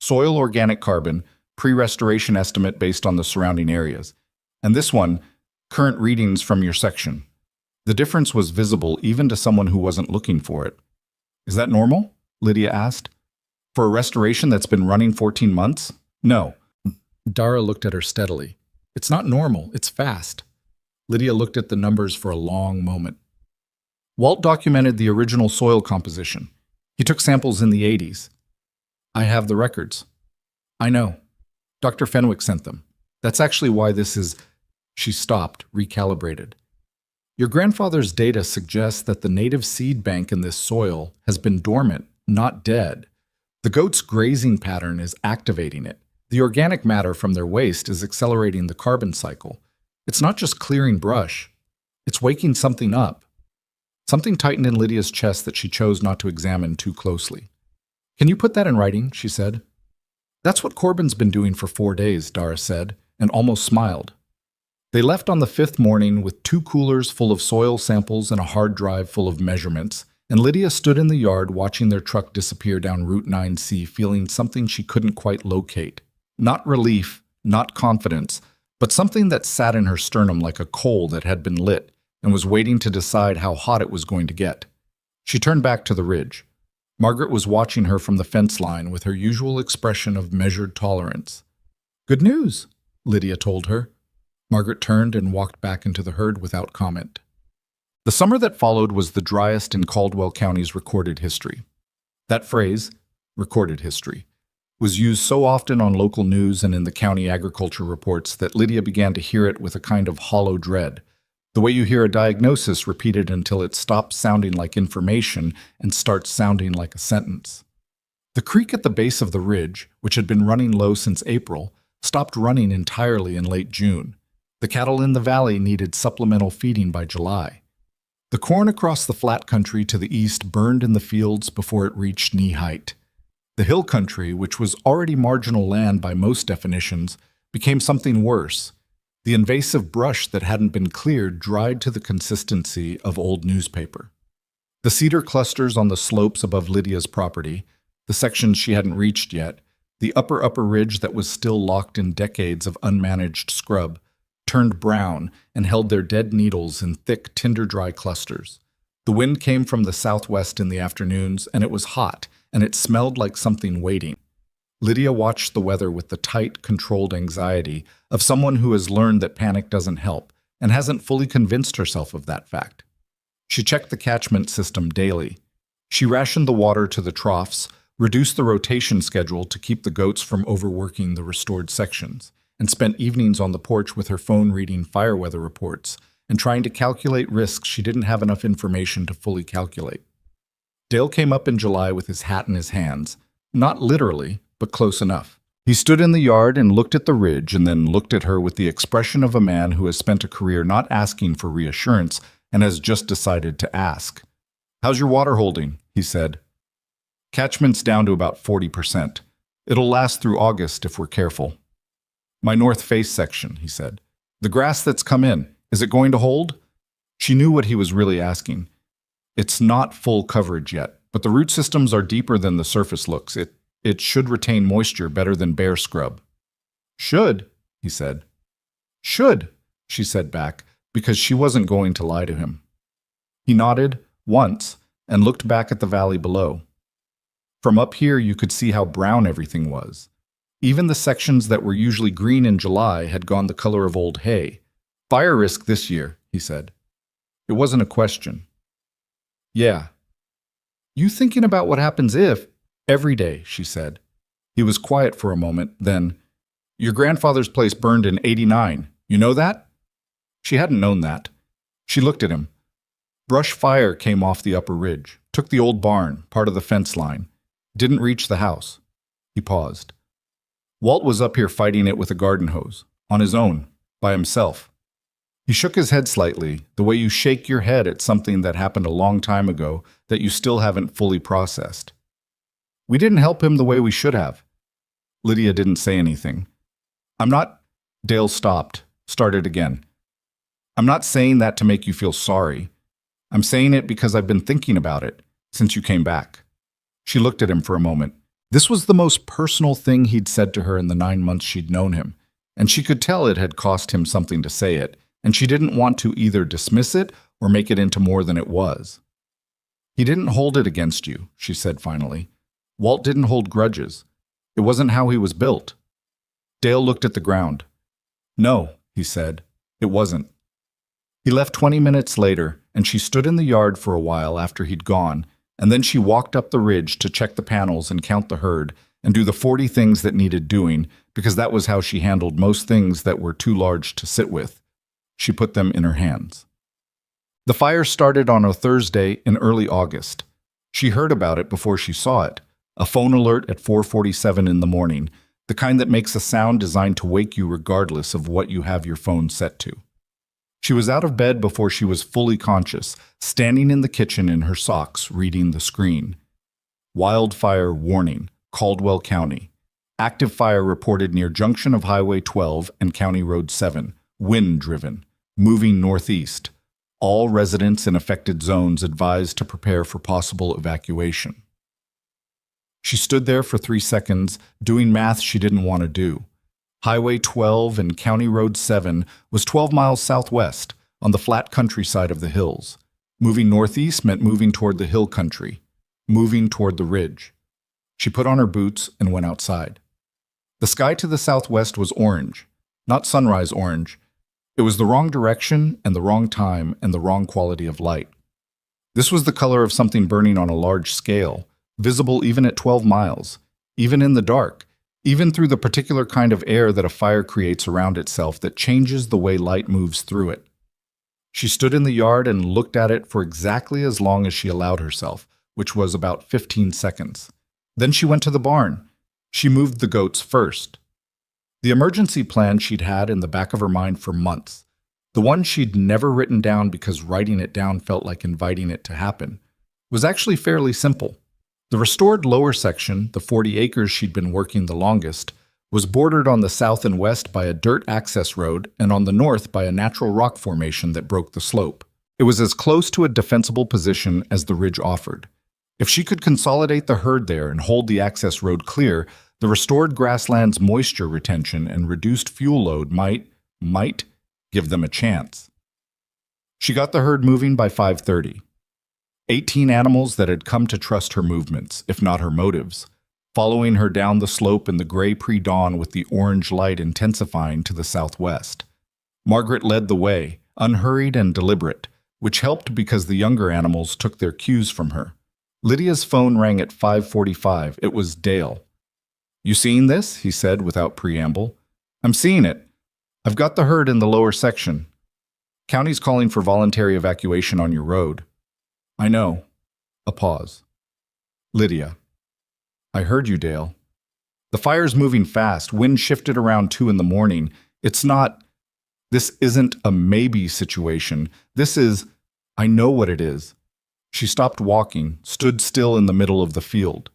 "Soil organic carbon, pre-restoration estimate based on the surrounding areas. And this one, current readings from your section." The difference was visible even to someone who wasn't looking for it. "Is that normal?" Lydia asked. "For a restoration that's been running 14 months? No." Dara looked at her steadily. "It's not normal, it's fast." Lydia looked at the numbers for a long moment. "Walt documented the original soil composition. He took samples in the 80s. I have the records." "I know. Dr. Fenwick sent them. That's actually why this is—" She stopped, recalibrated. "Your grandfather's data suggests that the native seed bank in this soil has been dormant, not dead. The goats' grazing pattern is activating it. The organic matter from their waste is accelerating the carbon cycle. It's not just clearing brush. It's waking something up." Something tightened in Lydia's chest that she chose not to examine too closely. "Can you put that in writing?" she said. "That's what Corbin's been doing for 4 days," Dara said, and almost smiled. They left on the 5th morning with 2 coolers full of soil samples and a hard drive full of measurements, and Lydia stood in the yard watching their truck disappear down Route 9C, feeling something she couldn't quite locate. Not relief, not confidence, but something that sat in her sternum like a coal that had been lit and was waiting to decide how hot it was going to get. She turned back to the ridge. Margaret was watching her from the fence line with her usual expression of measured tolerance. "Good news," Lydia told her. Margaret turned and walked back into the herd without comment. The summer that followed was the driest in Caldwell County's recorded history. That phrase, recorded history, was used so often on local news and in the county agriculture reports that Lydia began to hear it with a kind of hollow dread, the way you hear a diagnosis repeated until it stops sounding like information and starts sounding like a sentence. The creek at the base of the ridge, which had been running low since April, stopped running entirely in late June. The cattle in the valley needed supplemental feeding by July. The corn across the flat country to the east burned in the fields before it reached knee height. The hill country, which was already marginal land by most definitions, became something worse. The invasive brush that hadn't been cleared dried to the consistency of old newspaper. The cedar clusters on the slopes above Lydia's property, the sections she hadn't reached yet, the upper ridge that was still locked in decades of unmanaged scrub, turned brown and held their dead needles in thick, tinder-dry clusters. The wind came from the southwest in the afternoons, and it was hot, and it smelled like something waiting. Lydia watched the weather with the tight, controlled anxiety of someone who has learned that panic doesn't help and hasn't fully convinced herself of that fact. She checked the catchment system daily. She rationed the water to the troughs, reduced the rotation schedule to keep the goats from overworking the restored sections, and spent evenings on the porch with her phone reading fire weather reports and trying to calculate risks she didn't have enough information to fully calculate. Dale came up in July with his hat in his hands, not literally, but close enough. He stood in the yard and looked at the ridge and then looked at her with the expression of a man who has spent a career not asking for reassurance and has just decided to ask. "How's your water holding?" he said. "Catchment's down to about 40%. It'll last through August if we're careful." "My north face section," he said. "The grass that's come in, is it going to hold?" She knew what he was really asking. "It's not full coverage yet, but the root systems are deeper than the surface looks. It should retain moisture better than bare scrub." "Should," he said. "Should," she said back, because she wasn't going to lie to him. He nodded once and looked back at the valley below. From up here you could see how brown everything was. Even the sections that were usually green in July had gone the color of old hay. "Fire risk this year," he said. It wasn't a question. "Yeah." "You thinking about what happens if—" "Every day," she said. He was quiet for a moment, then, "Your grandfather's place burned in '89. You know that?" She hadn't known that. She looked at him. Brush fire came off the upper ridge, took the old barn, part of the fence line. Didn't reach the house. He paused. "Walt was up here fighting it with a garden hose, on his own, by himself." He shook his head slightly, the way you shake your head at something that happened a long time ago that you still haven't fully processed. "We didn't help him the way we should have." Lydia didn't say anything. "I'm not—" Dale stopped, started again. "I'm not saying that to make you feel sorry. I'm saying it because I've been thinking about it since you came back." She looked at him for a moment. This was the most personal thing he'd said to her in the 9 months she'd known him, and she could tell it had cost him something to say it, and she didn't want to either dismiss it or make it into more than it was. "He didn't hold it against you," she said finally. "Walt didn't hold grudges. It wasn't how he was built." Dale looked at the ground. "No," he said, "it wasn't." He left 20 minutes later, and she stood in the yard for a while after he'd gone, and then she walked up the ridge to check the panels and count the herd and do the 40 things that needed doing, because that was how she handled most things that were too large to sit with. She put them in her hands. The fire started on a Thursday in early August. She heard about it before she saw it. A phone alert at 4:47 in the morning, the kind that makes a sound designed to wake you regardless of what you have your phone set to. She was out of bed before she was fully conscious, standing in the kitchen in her socks, reading the screen. Wildfire warning, Caldwell County. Active fire reported near junction of Highway 12 and County Road 7. Wind-driven. Moving northeast. All residents in affected zones advised to prepare for possible evacuation. She stood there for 3 seconds, doing math she didn't want to do. Highway 12 and County Road 7 was 12 miles southwest, on the flat countryside of the hills. Moving northeast meant moving toward the hill country, moving toward the ridge. She put on her boots and went outside. The sky to the southwest was orange, not sunrise orange. It was the wrong direction and the wrong time and the wrong quality of light. This was the color of something burning on a large scale, visible even at 12 miles, even in the dark, even through the particular kind of air that a fire creates around itself that changes the way light moves through it. She stood in the yard and looked at it for exactly as long as she allowed herself, which was about 15 seconds. Then she went to the barn. She moved the goats first. The emergency plan she'd had in the back of her mind for months, the one she'd never written down because writing it down felt like inviting it to happen, was actually fairly simple. The restored lower section, the 40 acres she'd been working the longest, was bordered on the south and west by a dirt access road and on the north by a natural rock formation that broke the slope. It was as close to a defensible position as the ridge offered. If she could consolidate the herd there and hold the access road clear, the restored grassland's moisture retention and reduced fuel load might give them a chance. She got the herd moving by 5:30. 18 animals that had come to trust her movements, if not her motives, following her down the slope in the gray pre-dawn with the orange light intensifying to the southwest. Margaret led the way, unhurried and deliberate, which helped because the younger animals took their cues from her. Lydia's phone rang at 5:45. It was Dale. "You seeing this?" he said without preamble. "I'm seeing it. I've got the herd in the lower section. County's calling for voluntary evacuation on your road." "I know." A pause. "Lydia." "I heard you, Dale. The fire's moving fast. Wind shifted around 2 in the morning. This isn't a maybe situation. This is, I know what it is." She stopped walking, stood still in the middle of the field.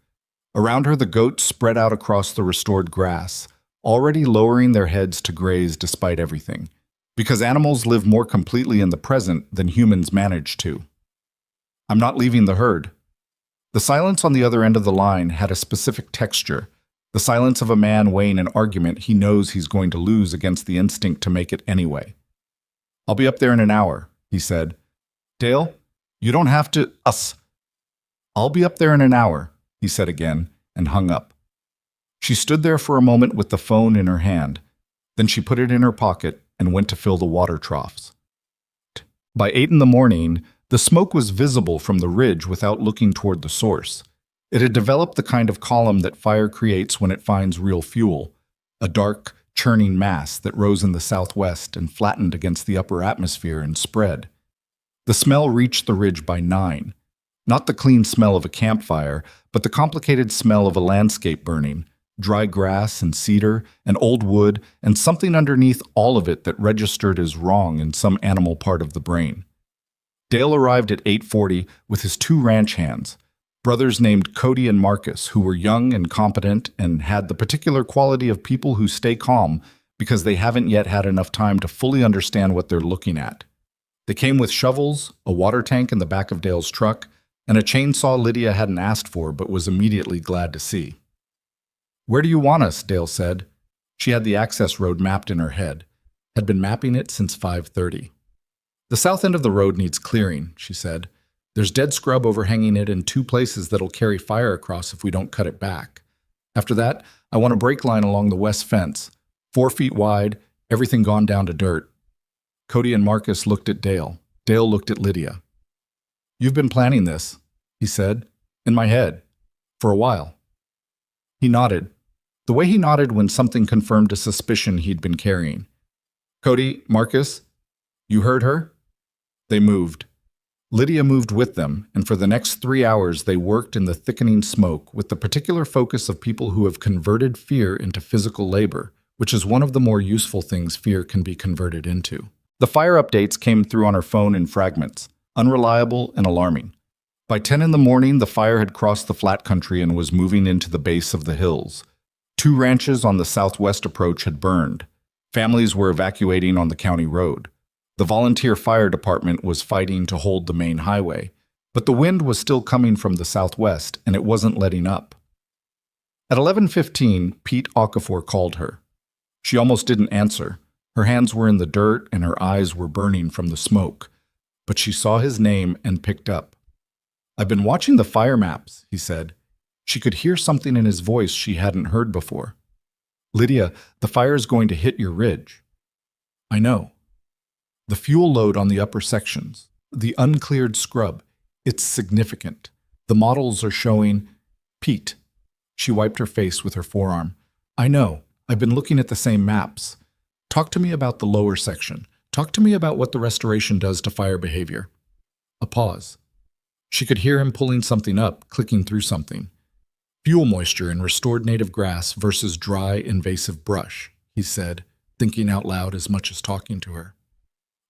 Around her, the goats spread out across the restored grass, already lowering their heads to graze despite everything, because animals live more completely in the present than humans manage to. "I'm not leaving the herd." The silence on the other end of the line had a specific texture, the silence of a man weighing an argument he knows he's going to lose against the instinct to make it anyway. "I'll be up there in an hour," he said. "Dale, you don't have to us." "I'll be up there in an hour," he said again, and hung up. She stood there for a moment with the phone in her hand. Then she put it in her pocket and went to fill the water troughs. By 8 in the morning, the smoke was visible from the ridge without looking toward the source. It had developed the kind of column that fire creates when it finds real fuel, a dark, churning mass that rose in the southwest and flattened against the upper atmosphere and spread. The smell reached the ridge by 9. Not the clean smell of a campfire, but the complicated smell of a landscape burning, dry grass and cedar and old wood and something underneath all of it that registered as wrong in some animal part of the brain. Dale arrived at 8:40 with his 2 ranch hands, brothers named Cody and Marcus, who were young and competent and had the particular quality of people who stay calm because they haven't yet had enough time to fully understand what they're looking at. They came with shovels, a water tank in the back of Dale's truck, and a chainsaw Lydia hadn't asked for but was immediately glad to see. "Where do you want us?" Dale said. She had the access road mapped in her head, had been mapping it since 5:30. "The south end of the road needs clearing," she said. "There's dead scrub overhanging it in 2 places that'll carry fire across if we don't cut it back. After that, I want a brake line along the west fence, 4 feet wide, everything gone down to dirt." Cody and Marcus looked at Dale. Dale looked at Lydia. "You've been planning this," he said. "In my head. For a while." He nodded. The way he nodded when something confirmed a suspicion he'd been carrying. "Cody, Marcus, you heard her?" They moved. Lydia moved with them, and for the next 3 hours they worked in the thickening smoke with the particular focus of people who have converted fear into physical labor, which is one of the more useful things fear can be converted into. The fire updates came through on her phone in fragments, unreliable and alarming. By 10 in the morning, the fire had crossed the flat country and was moving into the base of the hills. 2 ranches on the southwest approach had burned. Families were evacuating on the county road. The volunteer fire department was fighting to hold the main highway, but the wind was still coming from the southwest, and it wasn't letting up. At 11:15, Pete Okafor called her. She almost didn't answer. Her hands were in the dirt and her eyes were burning from the smoke. But she saw his name and picked up. "I've been watching the fire maps," he said. She could hear something in his voice she hadn't heard before. "Lydia, the fire is going to hit your ridge." "I know." "The fuel load on the upper sections, the uncleared scrub, it's significant. The models are showing—" "Pete." She wiped her face with her forearm. "I know. I've been looking at the same maps. Talk to me about the lower section. Talk to me about what the restoration does to fire behavior." A pause. She could hear him pulling something up, clicking through something. "Fuel moisture in restored native grass versus dry, invasive brush," he said, thinking out loud as much as talking to her.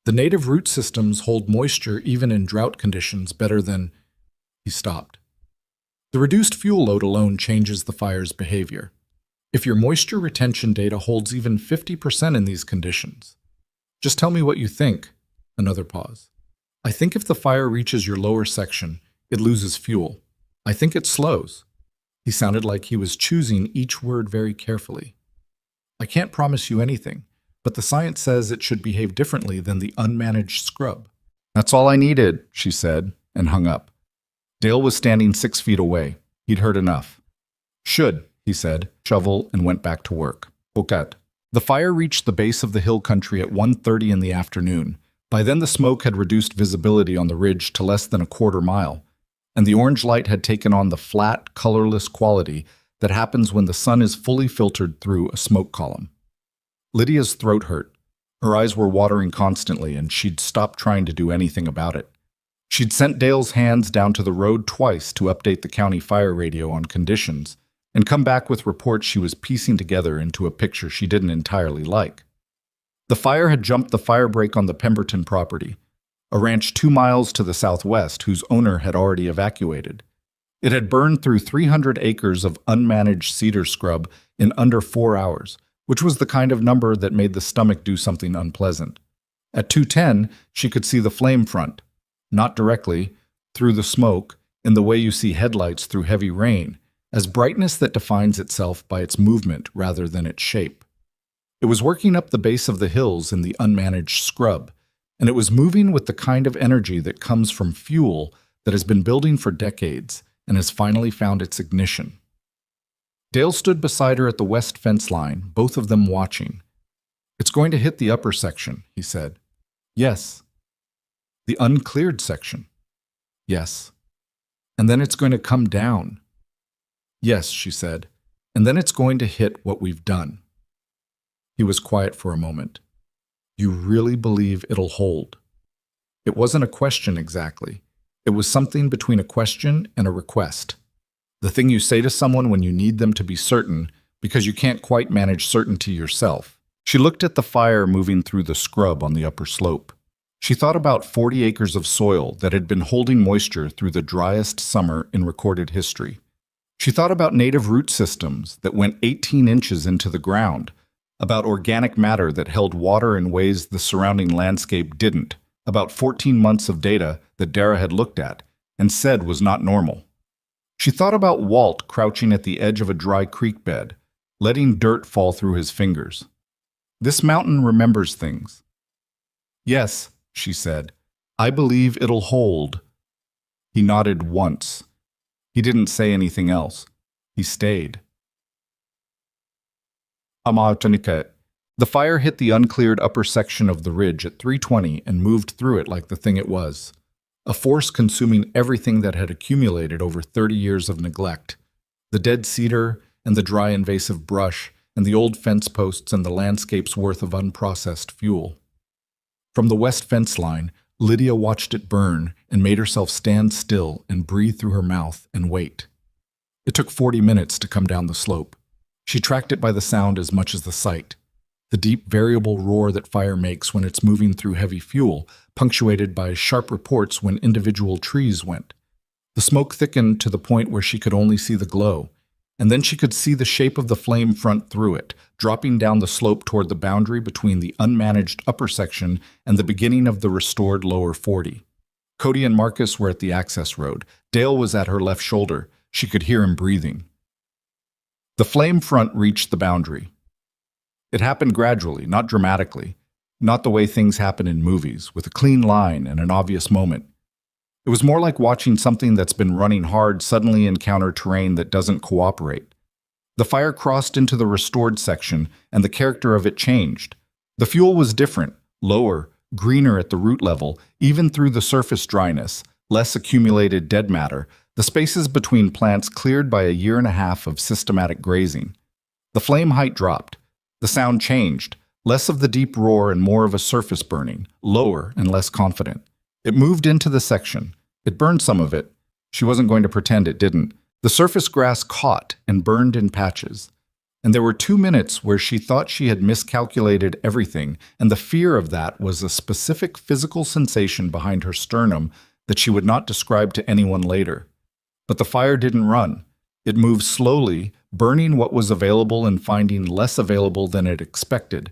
"The native root systems hold moisture even in drought conditions better than—" He stopped. "The reduced fuel load alone changes the fire's behavior. If your moisture retention data holds even 50% in these conditions. Just tell me what you think." Another pause. "I think if the fire reaches your lower section, it loses fuel. I think it slows." He sounded like he was choosing each word very carefully. "I can't promise you anything, but the science says it should behave differently than the unmanaged scrub." "That's all I needed," she said, and hung up. Dale was standing 6 feet away. He'd heard enough. Should, he said, shovel, and went back to work. Bokat. The fire reached the base of the hill country at 1:30 in the afternoon. By then the smoke had reduced visibility on the ridge to less than a quarter mile, and the orange light had taken on the flat, colorless quality that happens when the sun is fully filtered through a smoke column. Lydia's throat hurt. Her eyes were watering constantly, and she'd stopped trying to do anything about it. She'd sent Dale's hands down to the road twice to update the county fire radio on conditions, and come back with reports she was piecing together into a picture she didn't entirely like. The fire had jumped the fire break on the Pemberton property, a ranch 2 miles to the southwest whose owner had already evacuated. It had burned through 300 acres of unmanaged cedar scrub in under 4 hours, which was the kind of number that made the stomach do something unpleasant. At 2:10, she could see the flame front, not directly, through the smoke, in the way you see headlights through heavy rain, as brightness that defines itself by its movement rather than its shape. It was working up the base of the hills in the unmanaged scrub, and it was moving with the kind of energy that comes from fuel that has been building for decades and has finally found its ignition. Dale stood beside her at the west fence line, both of them watching. "It's going to hit the upper section," he said. "Yes." "The uncleared section?" "Yes." "And then it's going to come down." "Yes," she said. "And then it's going to hit what we've done." He was quiet for a moment. "You really believe it'll hold?" It wasn't a question exactly. It was something between a question and a request. The thing you say to someone when you need them to be certain because you can't quite manage certainty yourself. She looked at the fire moving through the scrub on the upper slope. She thought about 40 acres of soil that had been holding moisture through the driest summer in recorded history. She thought about native root systems that went 18 inches into the ground, about organic matter that held water in ways the surrounding landscape didn't, about 14 months of data that Dara had looked at and said was not normal. She thought about Walt crouching at the edge of a dry creek bed, letting dirt fall through his fingers. This mountain remembers things. "Yes," she said, "I believe it'll hold." He nodded once. He didn't say anything else. He stayed. The fire hit the uncleared upper section of the ridge at 3:20 and moved through it like the thing it was, a force consuming everything that had accumulated over 30 years of neglect, the dead cedar and the dry invasive brush and the old fence posts and the landscape's worth of unprocessed fuel. From the west fence line, Lydia watched it burn and made herself stand still and breathe through her mouth and wait. It took 40 minutes to come down the slope. She tracked it by the sound as much as the sight, the deep variable roar that fire makes when it's moving through heavy fuel, punctuated by sharp reports when individual trees went. The smoke thickened to the point where she could only see the glow, and then she could see the shape of the flame front through it, dropping down the slope toward the boundary between the unmanaged upper section and the beginning of the restored lower 40. Cody and Marcus were at the access road. Dale was at her left shoulder. She could hear him breathing. The flame front reached the boundary. It happened gradually, not dramatically, not the way things happen in movies, with a clean line and an obvious moment. It was more like watching something that's been running hard suddenly encounter terrain that doesn't cooperate. The fire crossed into the restored section, and the character of it changed. The fuel was different, lower, greener at the root level, even through the surface dryness, less accumulated dead matter, the spaces between plants cleared by a 1.5 years of systematic grazing. The flame height dropped. The sound changed, less of the deep roar and more of a surface burning, lower and less confident. It moved into the section. It burned some of it. She wasn't going to pretend it didn't. The surface grass caught and burned in patches. And there were 2 minutes where she thought she had miscalculated everything, and the fear of that was a specific physical sensation behind her sternum that she would not describe to anyone later. But the fire didn't run. It moved slowly, burning what was available and finding less available than it expected.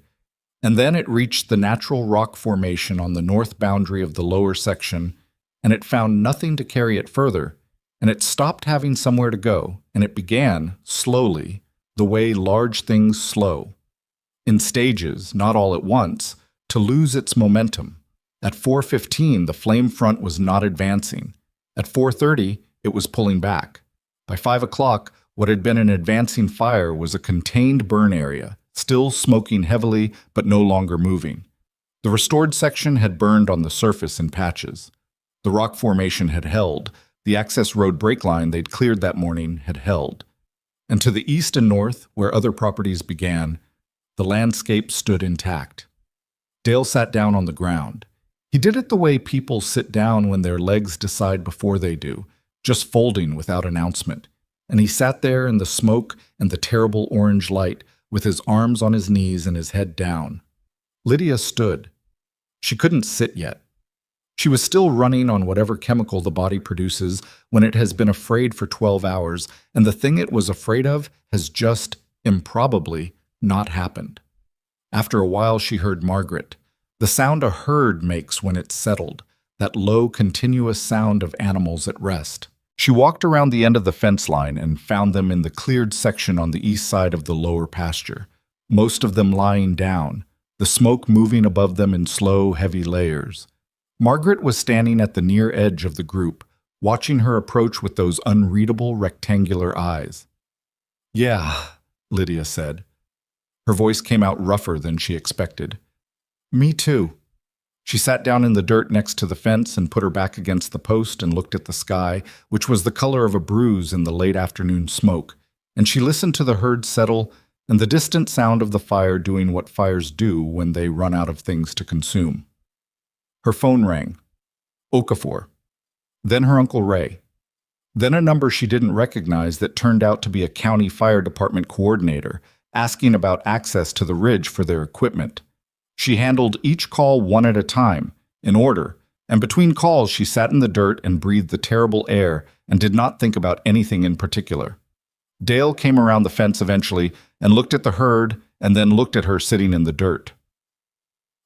And then it reached the natural rock formation on the north boundary of the lower section, and it found nothing to carry it further, and it stopped having somewhere to go, and it began, slowly, the way large things slow, in stages, not all at once, to lose its momentum. At 4:15, the flame front was not advancing. At 4:30, It was pulling back. By 5 o'clock, what had been an advancing fire was a contained burn area, still smoking heavily but no longer moving. The restored section had burned on the surface in patches. The rock formation had held. The access road brake line they'd cleared that morning had held. And to the east and north, where other properties began, the landscape stood intact. Dale sat down on the ground. He did it the way people sit down when their legs decide before they do, just folding without announcement. And he sat there in the smoke and the terrible orange light, with his arms on his knees and his head down. Lydia stood. She couldn't sit yet. She was still running on whatever chemical the body produces when it has been afraid for 12 hours, and the thing it was afraid of has just, improbably, not happened. After a while she heard Margaret. The sound a herd makes when it's settled, that low, continuous sound of animals at rest. She walked around the end of the fence line and found them in the cleared section on the east side of the lower pasture, most of them lying down, the smoke moving above them in slow, heavy layers. Margaret was standing at the near edge of the group, watching her approach with those unreadable rectangular eyes. "Yeah," Lydia said. Her voice came out rougher than she expected. "Me too." She sat down in the dirt next to the fence and put her back against the post and looked at the sky, which was the color of a bruise in the late afternoon smoke, and she listened to the herd settle and the distant sound of the fire doing what fires do when they run out of things to consume. Her phone rang. Okafor. Then her Uncle Ray. Then a number she didn't recognize that turned out to be a county fire department coordinator, asking about access to the ridge for their equipment. She handled each call one at a time, in order, and between calls she sat in the dirt and breathed the terrible air and did not think about anything in particular. Dale came around the fence eventually and looked at the herd and then looked at her sitting in the dirt.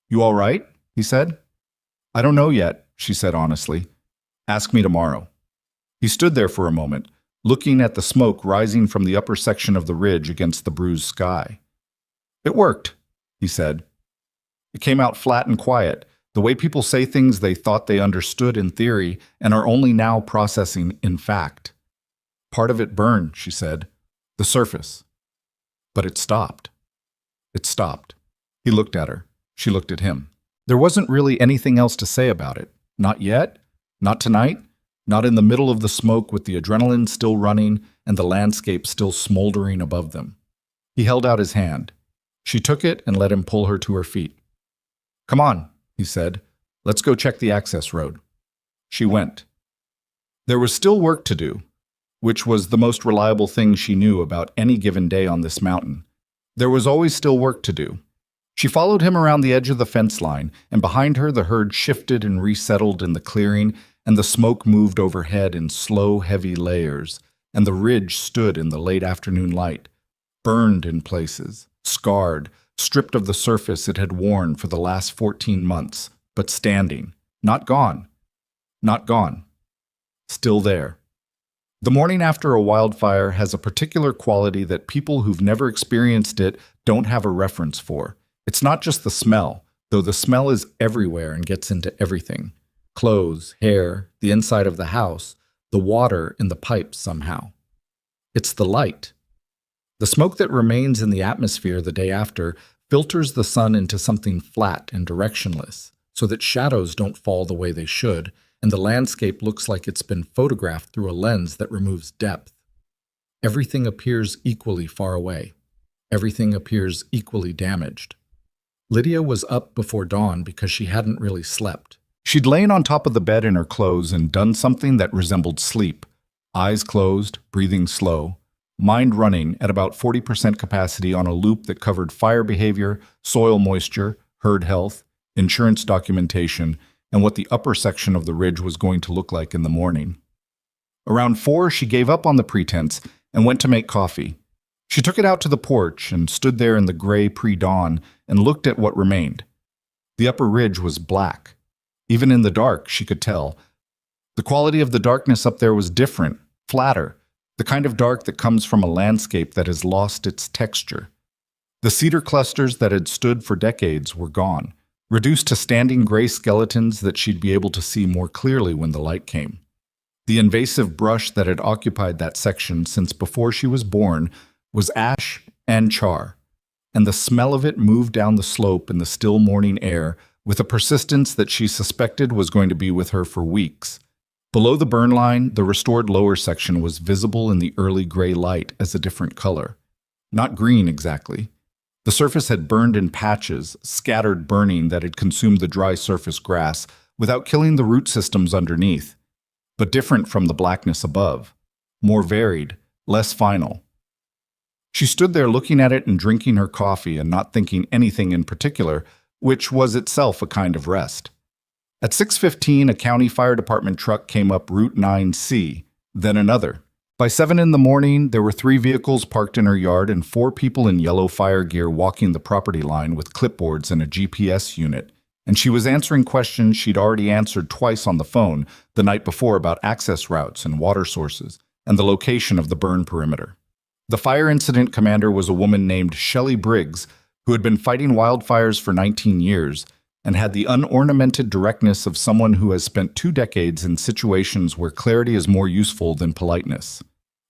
"You all right?" he said. "I don't know yet," she said honestly. "Ask me tomorrow." He stood there for a moment, looking at the smoke rising from the upper section of the ridge against the bruised sky. "It worked," he said. It came out flat and quiet, the way people say things they thought they understood in theory and are only now processing in fact. "Part of it burned," she said. "The surface." But it stopped. It stopped. He looked at her. She looked at him. There wasn't really anything else to say about it. Not yet. Not tonight. Not in the middle of the smoke with the adrenaline still running and the landscape still smoldering above them. He held out his hand. She took it and let him pull her to her feet. "Come on," he said. "Let's go check the access road." She went. There was still work to do, which was the most reliable thing she knew about any given day on this mountain. There was always still work to do. She followed him around the edge of the fence line, and behind her the herd shifted and resettled in the clearing, and the smoke moved overhead in slow, heavy layers, and the ridge stood in the late afternoon light, burned in places, scarred, stripped of the surface it had worn for the last 14 months, but standing, not gone, not gone, still there. The morning after a wildfire has a particular quality that people who've never experienced it don't have a reference for. It's not just the smell, though the smell is everywhere and gets into everything. Clothes, hair, the inside of the house, the water in the pipes somehow. It's the light. The smoke that remains in the atmosphere the day after filters the sun into something flat and directionless, so that shadows don't fall the way they should, and the landscape looks like it's been photographed through a lens that removes depth. Everything appears equally far away. Everything appears equally damaged. Lydia was up before dawn because she hadn't really slept. She'd lain on top of the bed in her clothes and done something that resembled sleep. Eyes closed, breathing slow, mind running at about 40% capacity on a loop that covered fire behavior, soil moisture, herd health, insurance documentation, and what the upper section of the ridge was going to look like in the morning. Around 4, she gave up on the pretense and went to make coffee. She took it out to the porch and stood there in the gray pre-dawn and looked at what remained. The upper ridge was black. Even in the dark, she could tell. The quality of the darkness up there was different, flatter, the kind of dark that comes from a landscape that has lost its texture. The cedar clusters that had stood for decades were gone, reduced to standing gray skeletons that she'd be able to see more clearly when the light came. The invasive brush that had occupied that section since before she was born was ash and char, and the smell of it moved down the slope in the still morning air with a persistence that she suspected was going to be with her for weeks. Below the burn line, the restored lower section was visible in the early gray light as a different color. Not green exactly. The surface had burned in patches, scattered burning that had consumed the dry surface grass without killing the root systems underneath, but different from the blackness above, more varied, less final. She stood there looking at it and drinking her coffee and not thinking anything in particular, which was itself a kind of rest. At 6:15, a county fire department truck came up Route 9C, then another. By 7 in the morning, there were 3 vehicles parked in her yard and 4 people in yellow fire gear walking the property line with clipboards and a GPS unit, and she was answering questions she'd already answered twice on the phone the night before about access routes and water sources and the location of the burn perimeter. The fire incident commander was a woman named Shelley Briggs, who had been fighting wildfires for 19 years and had the unornamented directness of someone who has spent 2 decades in situations where clarity is more useful than politeness.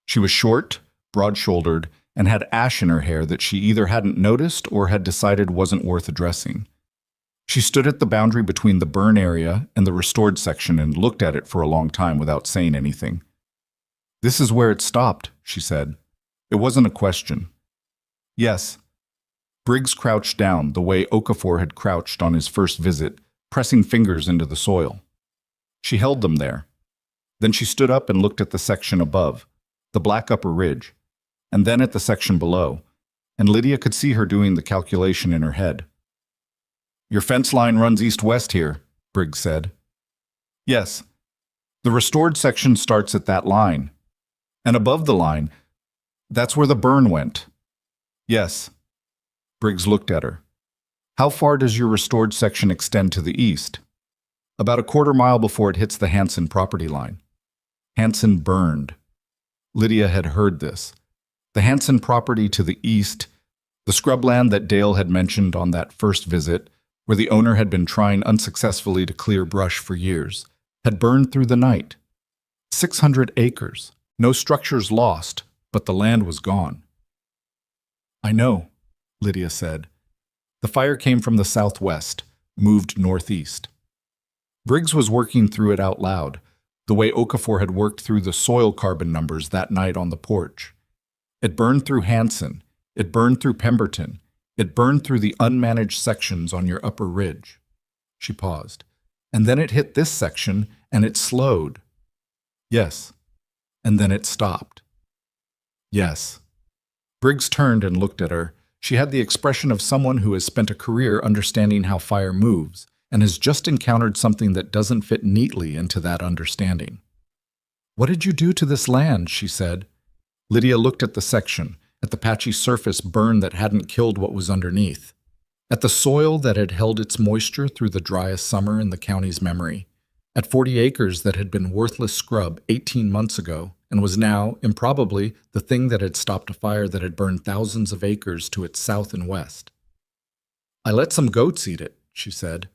She was short, broad-shouldered, and had ash in her hair that she either hadn't noticed or had decided wasn't worth addressing. She stood at the boundary between the burn area and the restored section and looked at it for a long time without saying anything. "This is where it stopped," she said. It wasn't a question. "Yes." Briggs crouched down the way Okafor had crouched on his first visit, pressing fingers into the soil. She held them there. Then she stood up and looked at the section above, the black upper ridge, and then at the section below, and Lydia could see her doing the calculation in her head. "Your fence line runs east-west here," Briggs said. "Yes. The restored section starts at that line. And above the line, that's where the burn went." "Yes." Briggs looked at her. "How far does your restored section extend to the east?" "About a quarter mile before it hits the Hansen property line." Hansen burned. Lydia had heard this. The Hansen property to the east, the scrubland that Dale had mentioned on that first visit, where the owner had been trying unsuccessfully to clear brush for years, had burned through the night. 600 acres, no structures lost, but the land was gone. "I know," Lydia said. The fire came from the southwest, moved northeast. Briggs was working through it out loud, the way Okafor had worked through the soil carbon numbers that night on the porch. It burned through Hansen, it burned through Pemberton, it burned through the unmanaged sections on your upper ridge. She paused. "And then it hit this section, and it slowed." "Yes." "And then it stopped." "Yes." Briggs turned and looked at her. She had the expression of someone who has spent a career understanding how fire moves and has just encountered something that doesn't fit neatly into that understanding. "What did you do to this land?" she said. Lydia looked at the section, at the patchy surface burn that hadn't killed what was underneath, at the soil that had held its moisture through the driest summer in the county's memory, at 40 acres that had been worthless scrub 18 months ago and was now, improbably, the thing that had stopped a fire that had burned thousands of acres to its south and west. "I let some goats eat it," she said.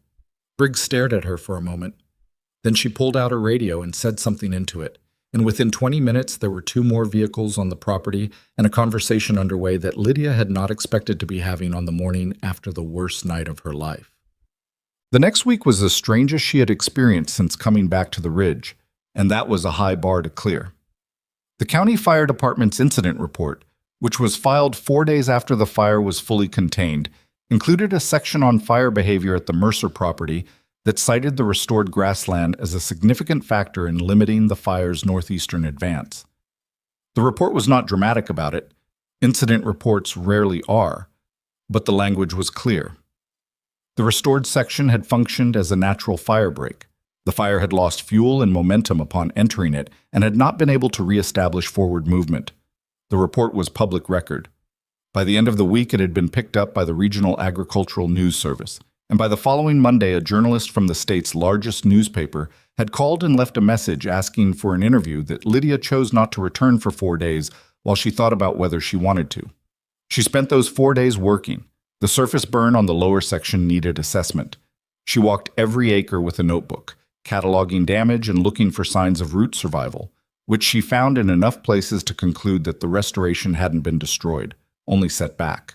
Briggs stared at her for a moment. Then she pulled out her radio and said something into it, and within 20 minutes there were 2 more vehicles on the property and a conversation underway that Lydia had not expected to be having on the morning after the worst night of her life. The next week was the strangest she had experienced since coming back to the ridge, and that was a high bar to clear. The county fire department's incident report, which was filed 4 days after the fire was fully contained, included a section on fire behavior at the Mercer property that cited the restored grassland as a significant factor in limiting the fire's northeastern advance. The report was not dramatic about it. Incident reports rarely are, but the language was clear. The restored section had functioned as a natural fire break. The fire had lost fuel and momentum upon entering it and had not been able to reestablish forward movement. The report was public record. By the end of the week, it had been picked up by the Regional Agricultural News Service, and by the following Monday, a journalist from the state's largest newspaper had called and left a message asking for an interview that Lydia chose not to return for 4 days while she thought about whether she wanted to. She spent those 4 days working. The surface burn on the lower section needed assessment. She walked every acre with a notebook, cataloging damage and looking for signs of root survival, which she found in enough places to conclude that the restoration hadn't been destroyed, only set back.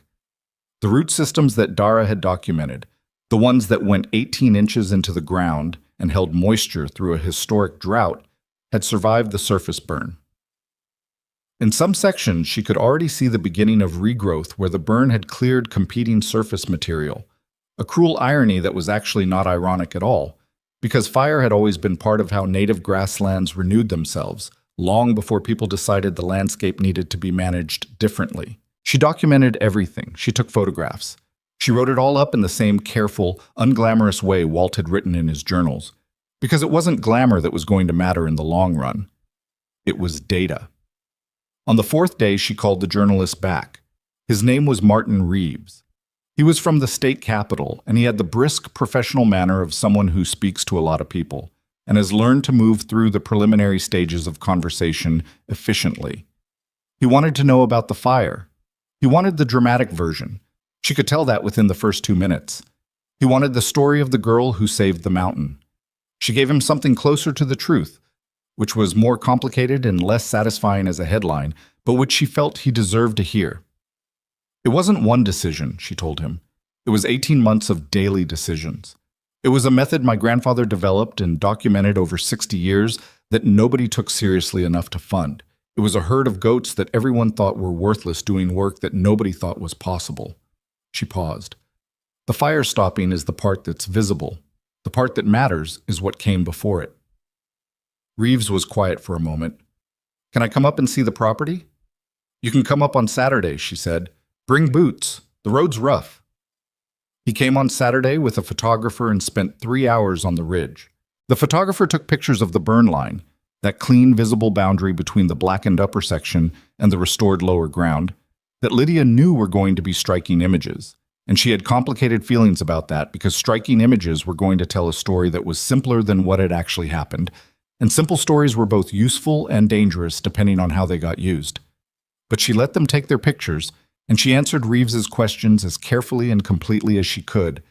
The root systems that Dara had documented, the ones that went 18 inches into the ground and held moisture through a historic drought, had survived the surface burn. In some sections, she could already see the beginning of regrowth where the burn had cleared competing surface material, a cruel irony that was actually not ironic at all, because fire had always been part of how native grasslands renewed themselves, long before people decided the landscape needed to be managed differently. She documented everything. She took photographs. She wrote it all up in the same careful, unglamorous way Walt had written in his journals, because it wasn't glamour that was going to matter in the long run. It was data. On the fourth day, she called the journalist back. His name was Martin Reeves. He was from the state capital, and he had the brisk, professional manner of someone who speaks to a lot of people and has learned to move through the preliminary stages of conversation efficiently. He wanted to know about the fire. He wanted the dramatic version. She could tell that within the first 2 minutes. He wanted the story of the girl who saved the mountain. She gave him something closer to the truth, which was more complicated and less satisfying as a headline, but which she felt he deserved to hear. It wasn't one decision, she told him. It was 18 months of daily decisions. It was a method my grandfather developed and documented over 60 years that nobody took seriously enough to fund. It was a herd of goats that everyone thought were worthless doing work that nobody thought was possible. She paused. The fire stopping is the part that's visible. The part that matters is what came before it. Reeves was quiet for a moment. Can I come up and see the property? You can come up on Saturday, she said. Bring boots. The road's rough. He came on Saturday with a photographer and spent 3 hours on the ridge. The photographer took pictures of the burn line, that clean, visible boundary between the blackened upper section and the restored lower ground, that Lydia knew were going to be striking images. And she had complicated feelings about that because striking images were going to tell a story that was simpler than what had actually happened, and simple stories were both useful and dangerous depending on how they got used. But she let them take their pictures, and she answered Reeves's questions as carefully and completely as she could,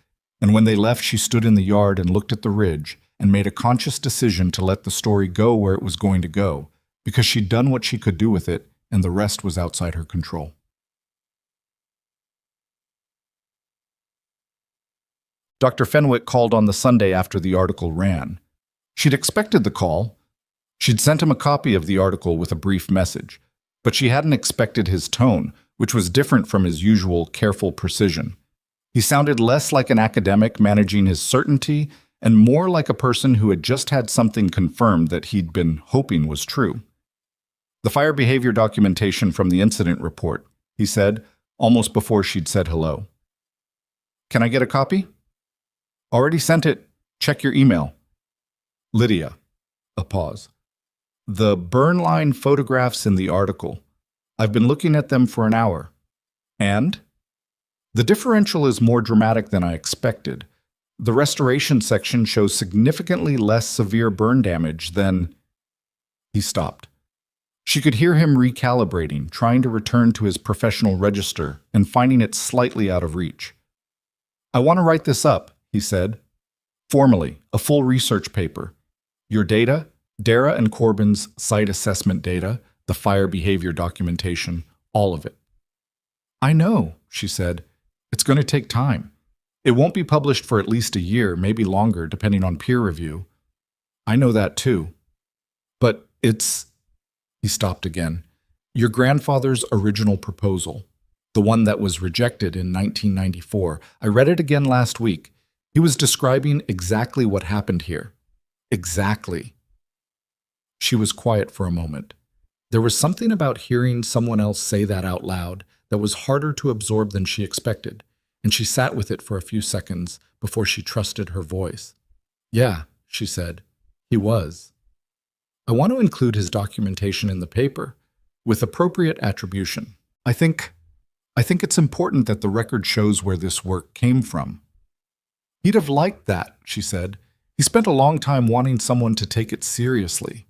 and when they left she stood in the yard and looked at the ridge and made a conscious decision to let the story go where it was going to go, because she'd done what she could do with it, and the rest was outside her control. Dr. Fenwick called on the Sunday after the article ran. She'd expected the call. She'd sent him a copy of the article with a brief message, but she hadn't expected his tone, which was different from his usual careful precision. He sounded less like an academic managing his certainty and more like a person who had just had something confirmed that he'd been hoping was true. The fire behavior documentation from the incident report, he said, almost before she'd said hello. Can I get a copy? Already sent it. Check your email. Lydia. A pause. The burn line photographs in the article. I've been looking at them for an hour. And? The differential is more dramatic than I expected. The restoration section shows significantly less severe burn damage than... He stopped. She could hear him recalibrating, trying to return to his professional register and finding it slightly out of reach. I want to write this up, he said. Formally, a full research paper. Your data, Dara and Corbin's site assessment data, the fire behavior documentation, all of it. I know, she said. It's going to take time. It won't be published for at least a year, maybe longer, depending on peer review. I know that too. But it's... He stopped again. Your grandfather's original proposal, the one that was rejected in 1994. I read it again last week. He was describing exactly what happened here. Exactly. She was quiet for a moment. There was something about hearing someone else say that out loud that was harder to absorb than she expected, and she sat with it for a few seconds before she trusted her voice. Yeah, she said. He was. I want to include his documentation in the paper, with appropriate attribution. I think it's important that the record shows where this work came from. He'd have liked that, she said. He spent a long time wanting someone to take it seriously.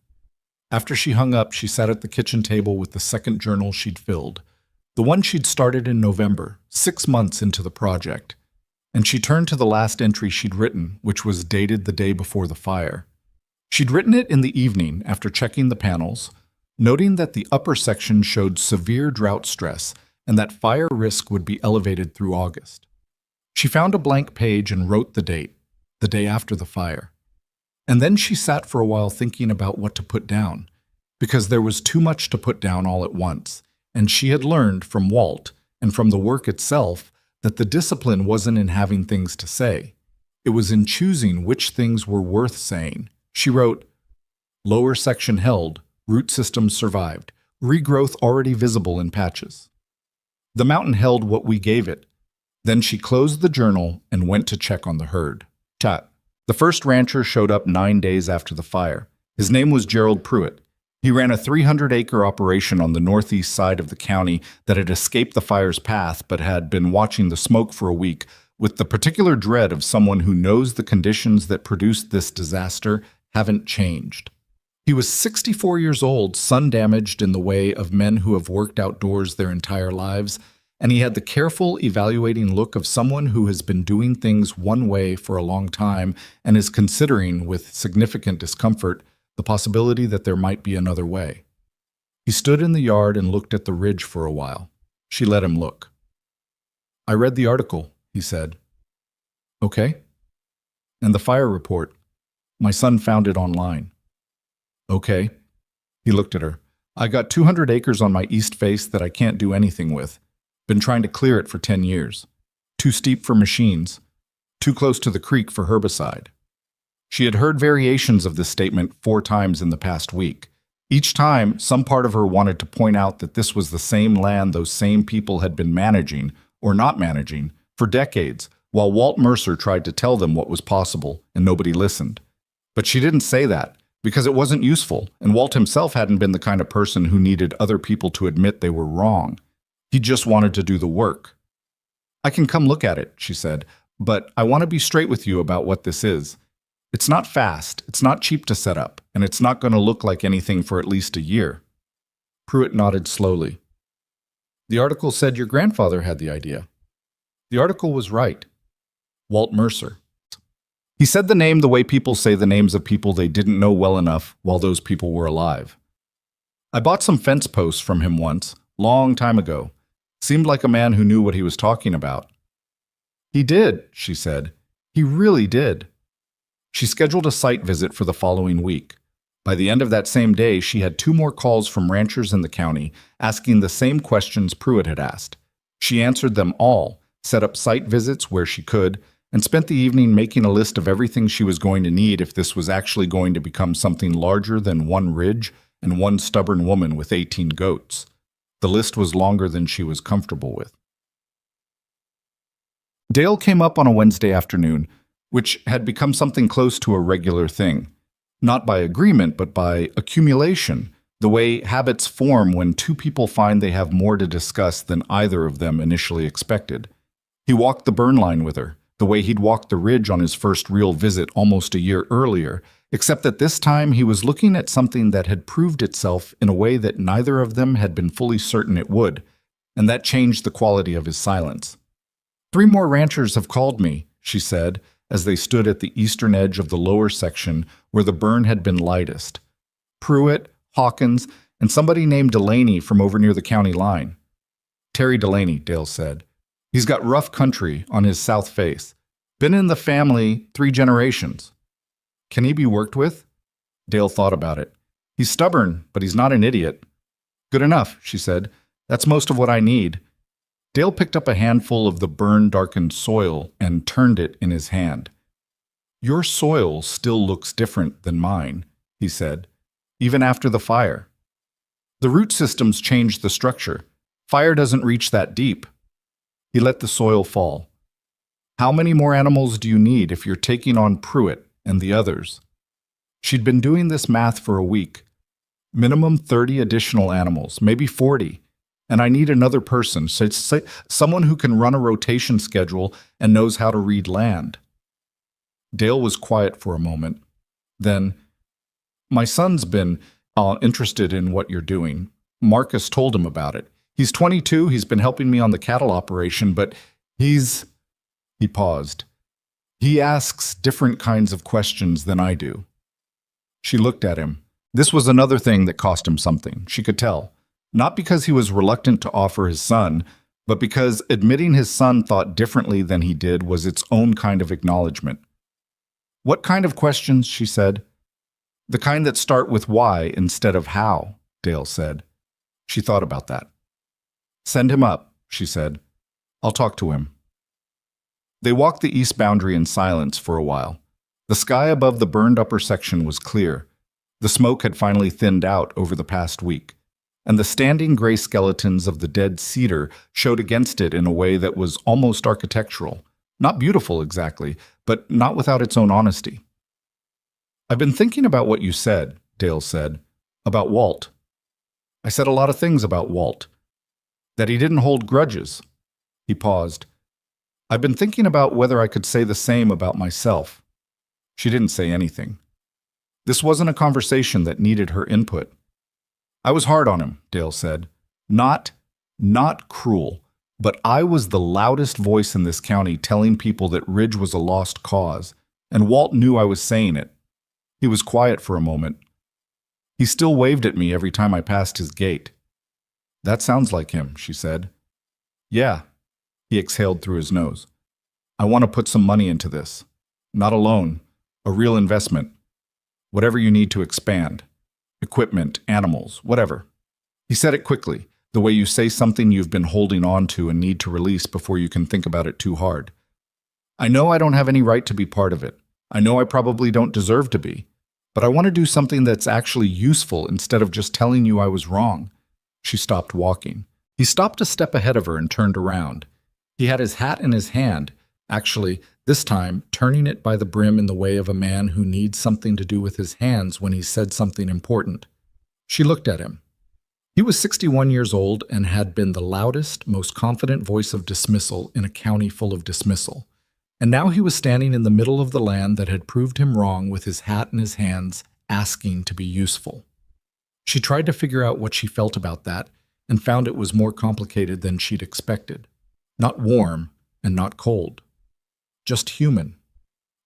After she hung up, she sat at the kitchen table with the second journal she'd filled, the one she'd started in November, 6 months into the project, and she turned to the last entry she'd written, which was dated the day before the fire. She'd written it in the evening after checking the panels, noting that the upper section showed severe drought stress and that fire risk would be elevated through August. She found a blank page and wrote the date, the day after the fire. And then she sat for a while thinking about what to put down, because there was too much to put down all at once, and she had learned from Walt and from the work itself that the discipline wasn't in having things to say. It was in choosing which things were worth saying. She wrote, "Lower section held, root systems survived, regrowth already visible in patches. The mountain held what we gave it." Then she closed the journal and went to check on the herd. Chat. The first rancher showed up 9 days after the fire. His name was Gerald Pruitt. He ran a 300-acre operation on the northeast side of the county that had escaped the fire's path but had been watching the smoke for a week with the particular dread of someone who knows the conditions that produced this disaster haven't changed. He was 64 years old, sun-damaged in the way of men who have worked outdoors their entire lives, and he had the careful, evaluating look of someone who has been doing things one way for a long time and is considering, with significant discomfort, the possibility that there might be another way. He stood in the yard and looked at the ridge for a while. She let him look. "I read the article," he said. "Okay." "And the fire report. My son found it online." "Okay." He looked at her. "I got 200 acres on my east face that I can't do anything with. Been trying to clear it for 10 years. Too steep for machines. Too close to the creek for herbicide." She had heard variations of this statement 4 times in the past week. Each time, some part of her wanted to point out that this was the same land those same people had been managing, or not managing, for decades, while Walt Mercer tried to tell them what was possible, and nobody listened. But she didn't say that, because it wasn't useful, and Walt himself hadn't been the kind of person who needed other people to admit they were wrong. He just wanted to do the work. "I can come look at it," she said, "but I want to be straight with you about what this is. It's not fast, it's not cheap to set up, and it's not going to look like anything for at least a year." Pruitt nodded slowly. "The article said your grandfather had the idea." "The article was right. Walt Mercer." He said the name the way people say the names of people they didn't know well enough while those people were alive. "I bought some fence posts from him once, long time ago. Seemed like a man who knew what he was talking about." "He did," she said. "He really did." She scheduled a site visit for the following week. By the end of that same day, she had 2 more calls from ranchers in the county asking the same questions Pruitt had asked. She answered them all, set up site visits where she could, and spent the evening making a list of everything she was going to need if this was actually going to become something larger than 1 ridge and 1 stubborn woman with 18 goats. The list was longer than she was comfortable with. Dale came up on a Wednesday afternoon, which had become something close to a regular thing. Not by agreement, but by accumulation, the way habits form when 2 people find they have more to discuss than either of them initially expected. He walked the burn line with her, the way he'd walked the ridge on his first real visit almost a year earlier, except that this time he was looking at something that had proved itself in a way that neither of them had been fully certain it would, and that changed the quality of his silence. "3 more ranchers have called me," she said, as they stood at the eastern edge of the lower section where the burn had been lightest. Pruitt, Hawkins, and somebody named Delaney from over near the county line. "Terry Delaney," Dale said. "He's got rough country on his south face. Been in the family 3 generations. Can he be worked with?" Dale thought about it. "He's stubborn, but he's not an idiot." "Good enough," she said. "That's most of what I need." Dale picked up a handful of the burn-darkened soil and turned it in his hand. "Your soil still looks different than mine," he said, "even after the fire. The root systems changed the structure. Fire doesn't reach that deep." He let the soil fall. "How many more animals do you need if you're taking on Pruitt and the others?" She'd been doing this math for a week. Minimum 30 additional animals, maybe 40. And I need another person, someone who can run a rotation schedule and knows how to read land. Dale was quiet for a moment. Then, "My son's been interested in what you're doing. Marcus told him about it. He's 22, he's been helping me on the cattle operation, but He paused. "He asks different kinds of questions than I do." She looked at him. This was another thing that cost him something, she could tell. Not because he was reluctant to offer his son, but because admitting his son thought differently than he did was its own kind of acknowledgement. "What kind of questions?" she said. "The kind that start with why instead of how," Dale said. She thought about that. "Send him up," she said. "I'll talk to him." They walked the east boundary in silence for a while. The sky above the burned upper section was clear. The smoke had finally thinned out over the past week, and the standing gray skeletons of the dead cedar showed against it in a way that was almost architectural. Not beautiful exactly, but not without its own honesty. "I've been thinking about what you said," Dale said, "about Walt. I said a lot of things about Walt. That he didn't hold grudges." He paused. "I've been thinking about whether I could say the same about myself." She didn't say anything. This wasn't a conversation that needed her input. "I was hard on him," Dale said. Not cruel, but I was the loudest voice in this county telling people that Ridge was a lost cause, and Walt knew I was saying it." He was quiet for a moment. "He still waved at me every time I passed his gate." "That sounds like him," she said. "Yeah," he exhaled through his nose. "I want to put some money into this. Not a loan, a real investment. Whatever you need to expand. Equipment, animals, whatever." He said it quickly, the way you say something you've been holding on to and need to release before you can think about it too hard. "I know I don't have any right to be part of it. I know I probably don't deserve to be. But I want to do something that's actually useful instead of just telling you I was wrong." She stopped walking. He stopped a step ahead of her and turned around. He had his hat in his hand, actually, this time turning it by the brim in the way of a man who needs something to do with his hands when he said something important. She looked at him. He was 61 years old and had been the loudest, most confident voice of dismissal in a county full of dismissal. And now he was standing in the middle of the land that had proved him wrong with his hat in his hands, asking to be useful. She tried to figure out what she felt about that and found it was more complicated than she'd expected. Not warm and not cold. Just human.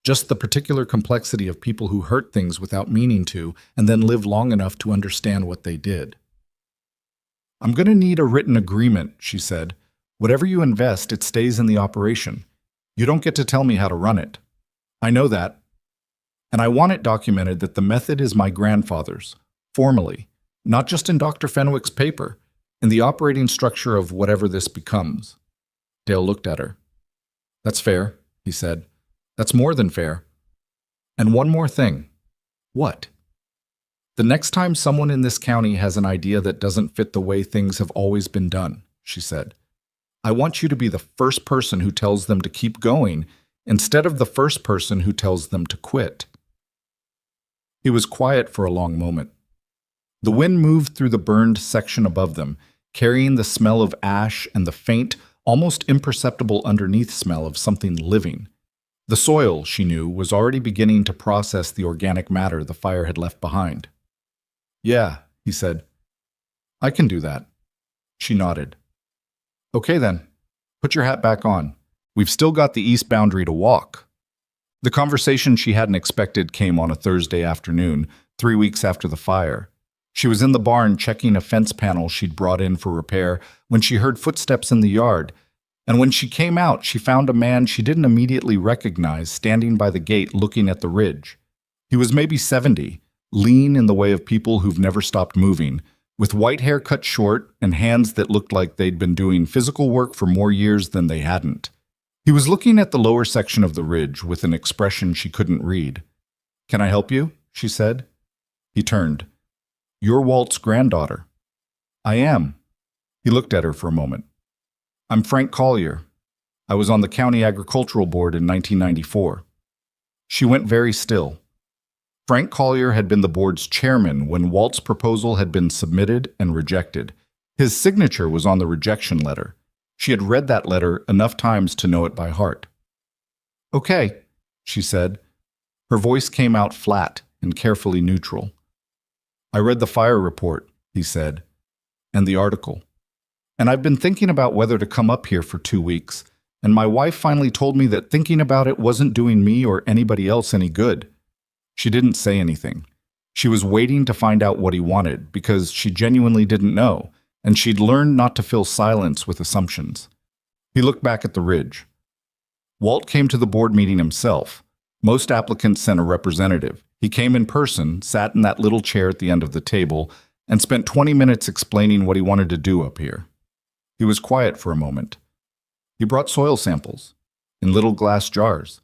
Just the particular complexity of people who hurt things without meaning to and then live long enough to understand what they did. "I'm going to need a written agreement," she said. "Whatever you invest, it stays in the operation. You don't get to tell me how to run it. I know that. And I want it documented that the method is my grandfather's, formally, not just in Dr. Fenwick's paper, in the operating structure of whatever this becomes." Dale looked at her. "That's fair," he said. "That's more than fair. And one more thing." "What?" "The next time someone in this county has an idea that doesn't fit the way things have always been done," she said, "I want you to be the first person who tells them to keep going instead of the first person who tells them to quit." He was quiet for a long moment. The wind moved through the burned section above them, carrying the smell of ash and the faint, almost imperceptible underneath smell of something living. The soil, she knew, was already beginning to process the organic matter the fire had left behind. "Yeah," he said. "I can do that." She nodded. "Okay then, put your hat back on. We've still got the east boundary to walk." The conversation she hadn't expected came on a Thursday afternoon, 3 weeks after the fire. She was in the barn checking a fence panel she'd brought in for repair when she heard footsteps in the yard, and when she came out, she found a man she didn't immediately recognize standing by the gate looking at the ridge. He was maybe 70, lean in the way of people who've never stopped moving, with white hair cut short and hands that looked like they'd been doing physical work for more years than they hadn't. He was looking at the lower section of the ridge with an expression she couldn't read. "Can I help you?" she said. He turned. "You're Walt's granddaughter." "I am." He looked at her for a moment. "I'm Frank Collier. I was on the County Agricultural Board in 1994. She went very still. Frank Collier had been the board's chairman when Walt's proposal had been submitted and rejected. His signature was on the rejection letter. She had read that letter enough times to know it by heart. "Okay," she said. Her voice came out flat and carefully neutral. "I read the fire report," he said, "and the article. And I've been thinking about whether to come up here for 2 weeks, and my wife finally told me that thinking about it wasn't doing me or anybody else any good." She didn't say anything. She was waiting to find out what he wanted because she genuinely didn't know, and she'd learned not to fill silence with assumptions. He looked back at the ridge. Walt came to the board meeting himself. Most applicants sent a representative. He came in person, sat in that little chair at the end of the table, and spent 20 minutes explaining what he wanted to do up here. He was quiet for a moment. He brought soil samples in little glass jars.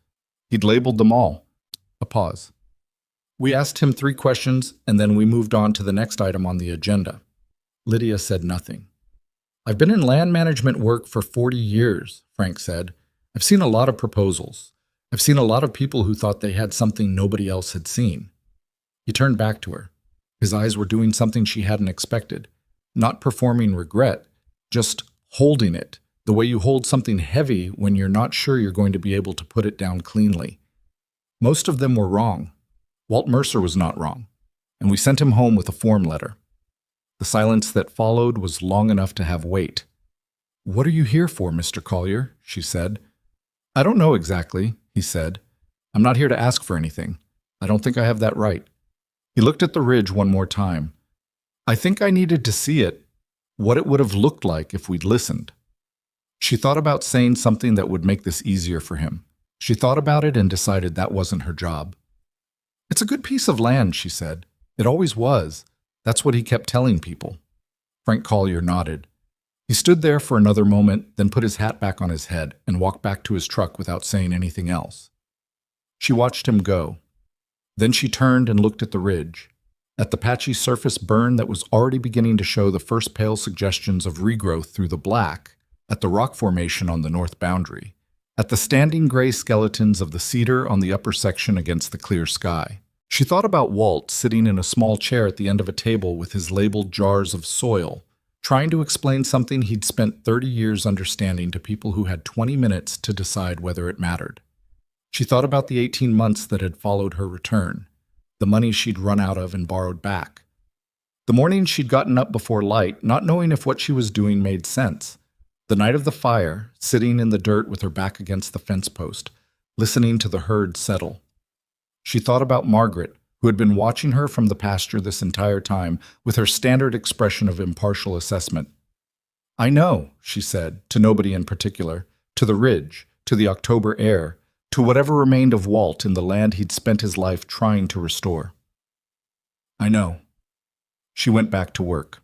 He'd labeled them all. A pause. We asked him 3 questions, and then we moved on to the next item on the agenda. Lydia said nothing. "I've been in land management work for 40 years, Frank said. I've seen a lot of proposals. I've seen a lot of people who thought they had something nobody else had seen." He turned back to her. His eyes were doing something she hadn't expected. Not performing regret, just holding it, the way you hold something heavy when you're not sure you're going to be able to put it down cleanly. Most of them were wrong. Walt Mercer was not wrong, and we sent him home with a form letter. The silence that followed was long enough to have weight. "What are you here for, Mr. Collier?" she said. "I don't know exactly," he said. "I'm not here to ask for anything. I don't think I have that right." He looked at the ridge one more time. "I think I needed to see it, what it would have looked like if we'd listened." She thought about saying something that would make this easier for him. She thought about it and decided that wasn't her job. "It's a good piece of land," she said. "It always was. That's what he kept telling people." Frank Collier nodded. He stood there for another moment, then put his hat back on his head and walked back to his truck without saying anything else. She watched him go. Then she turned and looked at the ridge, at the patchy surface burn that was already beginning to show the first pale suggestions of regrowth through the black, at the rock formation on the north boundary, at the standing gray skeletons of the cedar on the upper section against the clear sky. She thought about Walt sitting in a small chair at the end of a table with his labeled jars of soil, trying to explain something he'd spent 30 years understanding to people who had 20 minutes to decide whether it mattered. She thought about the 18 months that had followed her return, the money she'd run out of and borrowed back. The morning she'd gotten up before light, not knowing if what she was doing made sense. The night of the fire, sitting in the dirt with her back against the fence post, listening to the herd settle. She thought about Margaret, who had been watching her from the pasture this entire time with her standard expression of impartial assessment. "I know," she said, to nobody in particular, to the ridge, to the October air, to whatever remained of Walt in the land he'd spent his life trying to restore. "I know." She went back to work.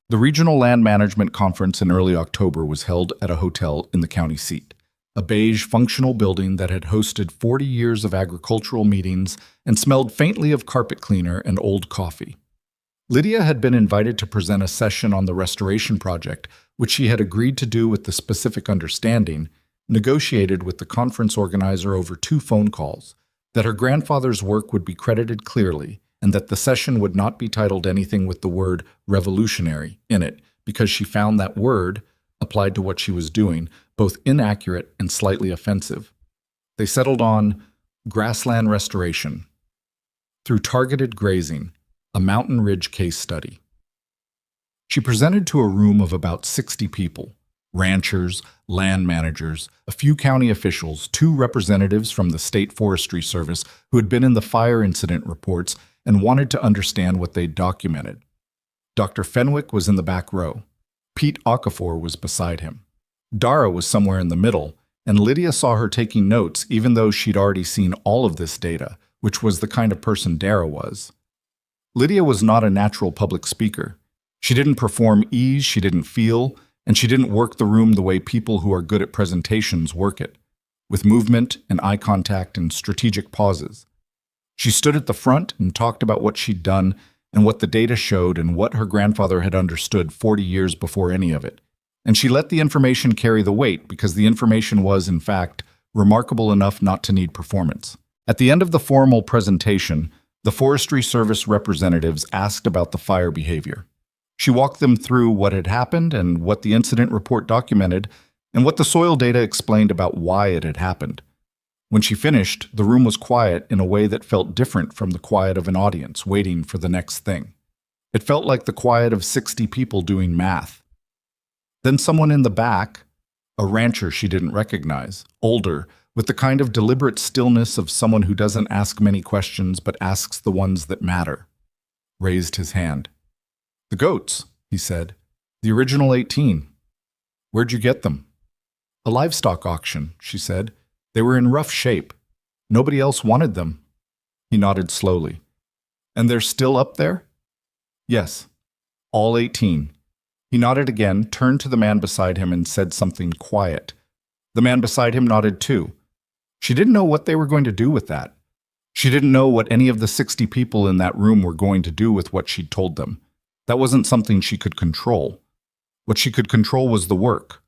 The Regional Land Management Conference in early October was held at a hotel in the county seat, a beige, functional building that had hosted 40 years of agricultural meetings and smelled faintly of carpet cleaner and old coffee. Lydia had been invited to present a session on the restoration project, which she had agreed to do with the specific understanding, negotiated with the conference organizer over 2 phone calls, that her grandfather's work would be credited clearly, and that the session would not be titled anything with the word revolutionary in it, because she found that word, applied to what she was doing, both inaccurate and slightly offensive. They settled on grassland restoration through targeted grazing, a mountain ridge case study. She presented to a room of about 60 people, ranchers, land managers, a few county officials, 2 representatives from the State Forestry Service who had been in the fire incident reports and wanted to understand what they'd documented. Dr. Fenwick was in the back row. Pete Okafor was beside him. Dara was somewhere in the middle, and Lydia saw her taking notes even though she'd already seen all of this data, which was the kind of person Dara was. Lydia was not a natural public speaker. She didn't perform ease she didn't feel, and she didn't work the room the way people who are good at presentations work it, with movement and eye contact and strategic pauses. She stood at the front and talked about what she'd done and what the data showed and what her grandfather had understood 40 years before any of it. And she let the information carry the weight because the information was, in fact, remarkable enough not to need performance. At the end of the formal presentation, the Forestry Service representatives asked about the fire behavior. She walked them through what had happened and what the incident report documented and what the soil data explained about why it had happened. When she finished, the room was quiet in a way that felt different from the quiet of an audience waiting for the next thing. It felt like the quiet of 60 people doing math. Then someone in the back, a rancher she didn't recognize, older, with the kind of deliberate stillness of someone who doesn't ask many questions but asks the ones that matter. Raised his hand. "The goats," he said. "The original 18. Where'd you get them?" "A livestock auction," she said. "They were in rough shape. Nobody else wanted them." He nodded slowly. "And they're still up there?" "Yes. All 18. He nodded again, turned to the man beside him, and said something quiet. The man beside him nodded too. She didn't know what they were going to do with that. She didn't know what any of the 60 people in that room were going to do with what she'd told them. That wasn't something she could control. What she could control was the work.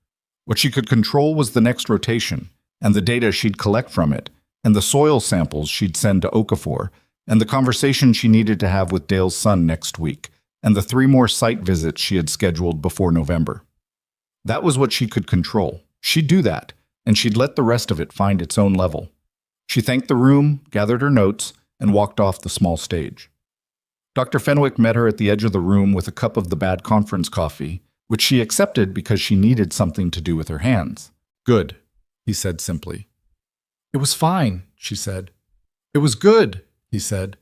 What she could control was the next rotation, and the data she'd collect from it, and the soil samples she'd send to Okafor, and the conversation she needed to have with Dale's son next week, and the 3 more site visits she had scheduled before November. That was what she could control. She'd do that, and she'd let the rest of it find its own level. She thanked the room, gathered her notes, and walked off the small stage. Dr. Fenwick met her at the edge of the room with a cup of the bad conference coffee, which she accepted because she needed something to do with her hands. "Good," he said simply. "It was fine," she said. "It was good," he said.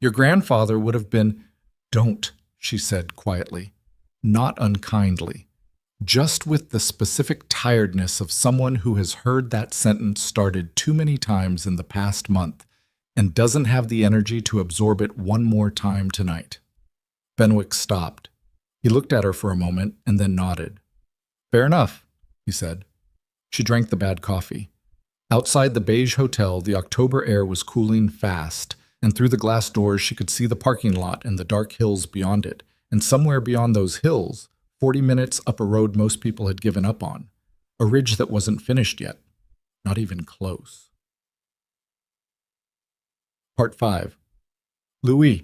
"Your grandfather would have been—" "Don't," she said quietly, not unkindly, just with the specific tiredness of someone who has heard that sentence started too many times in the past month and doesn't have the energy to absorb it one more time tonight. Fenwick stopped. He looked at her for a moment and then nodded. "Fair enough," he said. She drank the bad coffee. Outside the beige hotel, the October air was cooling fast, and through the glass doors she could see the parking lot and the dark hills beyond it, and somewhere beyond those hills, 40 minutes up a road most people had given up on, a ridge that wasn't finished yet, not even close. Part 5. Louis.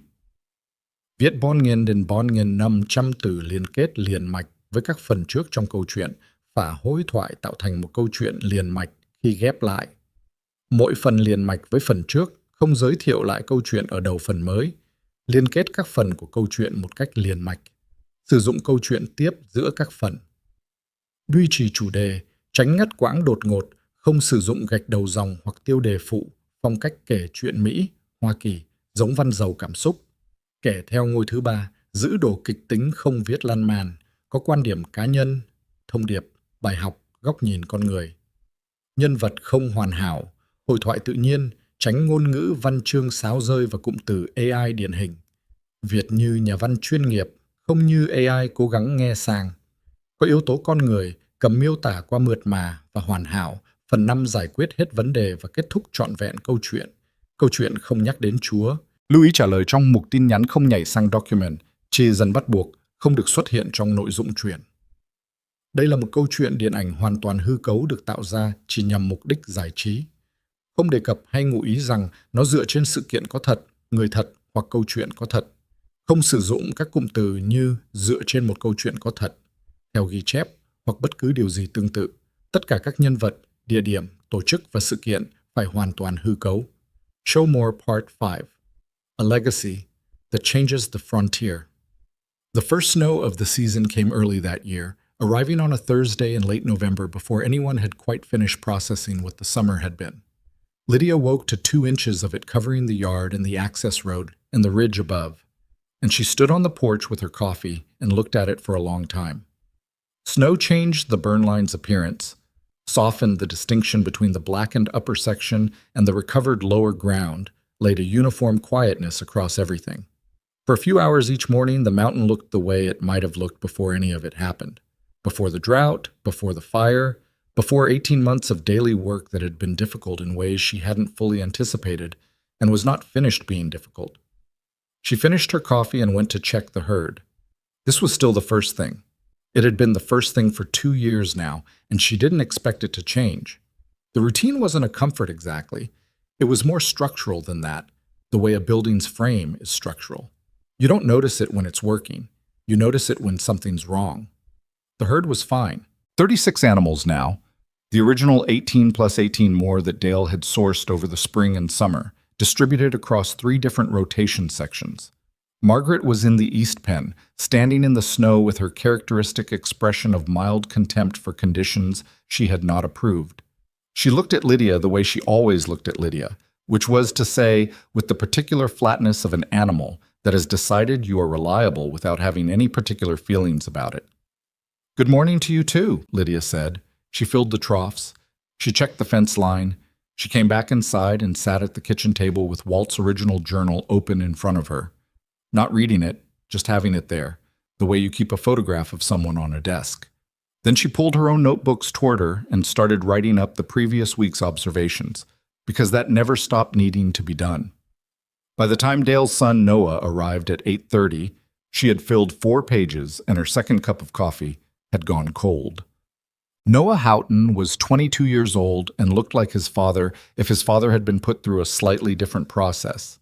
Viết 4.500 từ liên kết liền mạch với các phần trước trong câu chuyện và hối thoại tạo thành một câu chuyện liền mạch khi ghép lại. Mỗi phần liền mạch với phần trước không giới thiệu lại câu chuyện ở đầu phần mới, liên kết các phần của câu chuyện một cách liền mạch, sử dụng câu chuyện tiếp giữa các phần. Duy trì chủ đề, tránh ngắt quãng đột ngột, không sử dụng gạch đầu dòng hoặc tiêu đề phụ, phong cách kể chuyện Mỹ, Hoa Kỳ, giống văn giàu cảm xúc. Kể theo ngôi thứ 3, giữ đồ kịch tính không viết lan man, có quan điểm cá nhân, thông điệp, bài học, góc nhìn con người. Nhân vật không hoàn hảo, hội thoại tự nhiên, tránh ngôn ngữ văn chương sáo rơi và cụm từ AI điển hình. Việt như nhà văn chuyên nghiệp, không như AI cố gắng nghe sang. Có yếu tố con người, cầm miêu tả qua mượt mà và hoàn hảo, phần 5 giải quyết hết vấn đề và kết thúc trọn vẹn câu chuyện. Câu chuyện không nhắc đến Chúa. Louis trả lời trong mục tin nhắn không nhảy sang document, chỉ dần bắt buộc, không được xuất hiện trong nội dung truyện. Đây là một câu chuyện điện ảnh hoàn toàn hư cấu được tạo ra chỉ nhằm mục đích giải trí. Không đề cập hay ngụ ý rằng nó dựa trên sự kiện có thật, người thật hoặc câu chuyện có thật. Không sử dụng các cụm từ như dựa trên một câu chuyện có thật, theo ghi chép hoặc bất cứ điều gì tương tự. Tất cả các nhân vật, địa điểm, tổ chức và sự kiện phải hoàn toàn hư cấu. Show More Part 5. A Legacy That Changes the Frontier. The first snow of the season came early that year, arriving on a Thursday in late November before anyone had quite finished processing what the summer had been. Lydia woke to 2 inches of it covering the yard and the access road and the ridge above, and she stood on the porch with her coffee and looked at it for a long time. Snow changed the burn line's appearance, softened the distinction between the blackened upper section and the recovered lower ground, laid a uniform quietness across everything. For a few hours each morning, the mountain looked the way it might have looked before any of it happened. Before the drought, before the fire, before 18 months of daily work that had been difficult in ways she hadn't fully anticipated and was not finished being difficult. She finished her coffee and went to check the herd. This was still the first thing. It had been the first thing for 2 years now, and she didn't expect it to change. The routine wasn't a comfort exactly. It was more structural than that, the way a building's frame is structural. You don't notice it when it's working. You notice it when something's wrong. The herd was fine. 36 animals now, the original 18 plus 18 more that Dale had sourced over the spring and summer, distributed across 3 different rotation sections. Margaret was in the east pen, standing in the snow with her characteristic expression of mild contempt for conditions she had not approved. She looked at Lydia the way she always looked at Lydia, which was to say, with the particular flatness of an animal that has decided you are reliable without having any particular feelings about it. "Good morning to you too," Lydia said. She filled the troughs. She checked the fence line. She came back inside and sat at the kitchen table with Walt's original journal open in front of her. Not reading it, just having it there, the way you keep a photograph of someone on a desk. Then she pulled her own notebooks toward her and started writing up the previous week's observations, because that never stopped needing to be done. By the time Dale's son Noah arrived at 8:30, she had filled 4 pages and her second cup of coffee had gone cold. Noah Houghton was 22 years old and looked like his father if his father had been put through a slightly different process.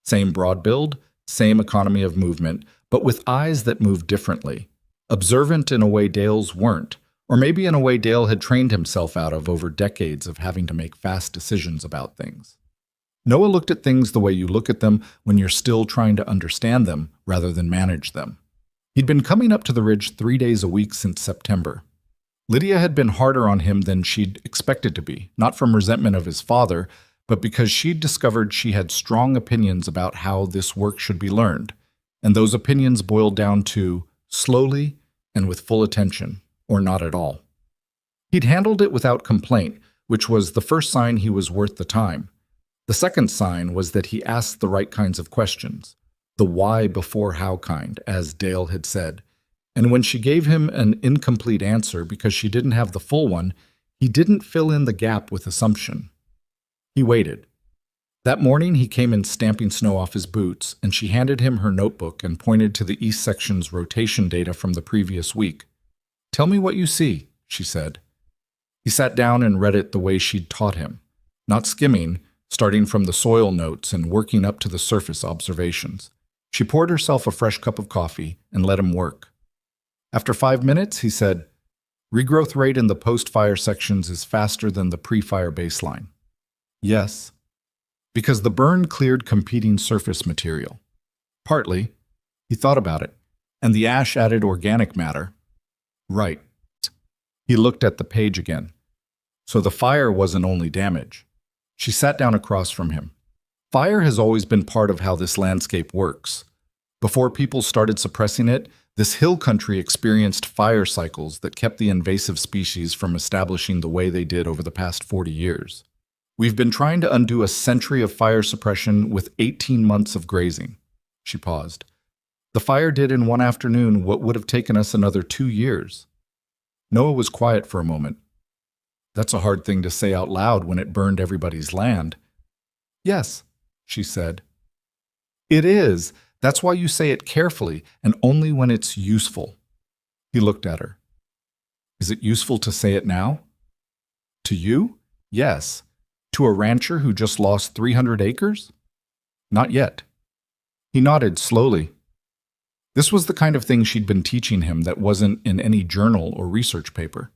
Same broad build, same economy of movement, but with eyes that moved differently. Observant in a way Dale's weren't, or maybe in a way Dale had trained himself out of over decades of having to make fast decisions about things. Noah looked at things the way you look at them when you're still trying to understand them rather than manage them. He'd been coming up to the ridge 3 days a week since September. Lydia had been harder on him than she'd expected to be, not from resentment of his father, but because she'd discovered she had strong opinions about how this work should be learned, and those opinions boiled down to slowly and with full attention, or not at all. He'd handled it without complaint, which was the first sign he was worth the time. The second sign was that he asked the right kinds of questions, the why before how kind, as Dale had said. And when she gave him an incomplete answer because she didn't have the full one, he didn't fill in the gap with assumption. He waited. That morning he came in stamping snow off his boots, and she handed him her notebook and pointed to the east section's rotation data from the previous week. "Tell me what you see," she said. He sat down and read it the way she'd taught him, not skimming, starting from the soil notes and working up to the surface observations. She poured herself a fresh cup of coffee and let him work. After 5 minutes, he said, "Regrowth rate in the post-fire sections is faster than the pre-fire baseline." "Yes." "Because the burn cleared competing surface material." "Partly." He thought about it. "And the ash added organic matter." "Right." He looked at the page again. "So the fire wasn't only damage." She sat down across from him. "Fire has always been part of how this landscape works. Before people started suppressing it, this hill country experienced fire cycles that kept the invasive species from establishing the way they did over the past 40 years. We've been trying to undo a century of fire suppression with 18 months of grazing." She paused. "The fire did in one afternoon what would have taken us another 2 years. Noah was quiet for a moment. "That's a hard thing to say out loud when it burned everybody's land." "Yes," she said. "It is. That's why you say it carefully and only when it's useful." He looked at her. "Is it useful to say it now?" "To you? Yes. To a rancher who just lost 300 acres? Not yet." He nodded slowly. This was the kind of thing she'd been teaching him that wasn't in any journal or research paper.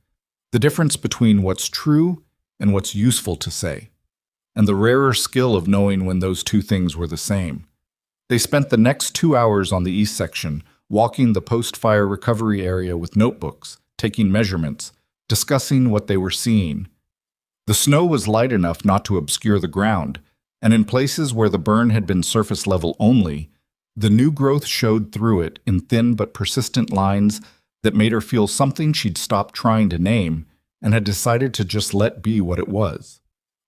The difference between what's true and what's useful to say, and the rarer skill of knowing when those two things were the same. They spent the next 2 hours on the east section, walking the post-fire recovery area with notebooks, taking measurements, discussing what they were seeing. The snow was light enough not to obscure the ground, and in places where the burn had been surface level only, the new growth showed through it in thin but persistent lines that made her feel something she'd stopped trying to name and had decided to just let be what it was.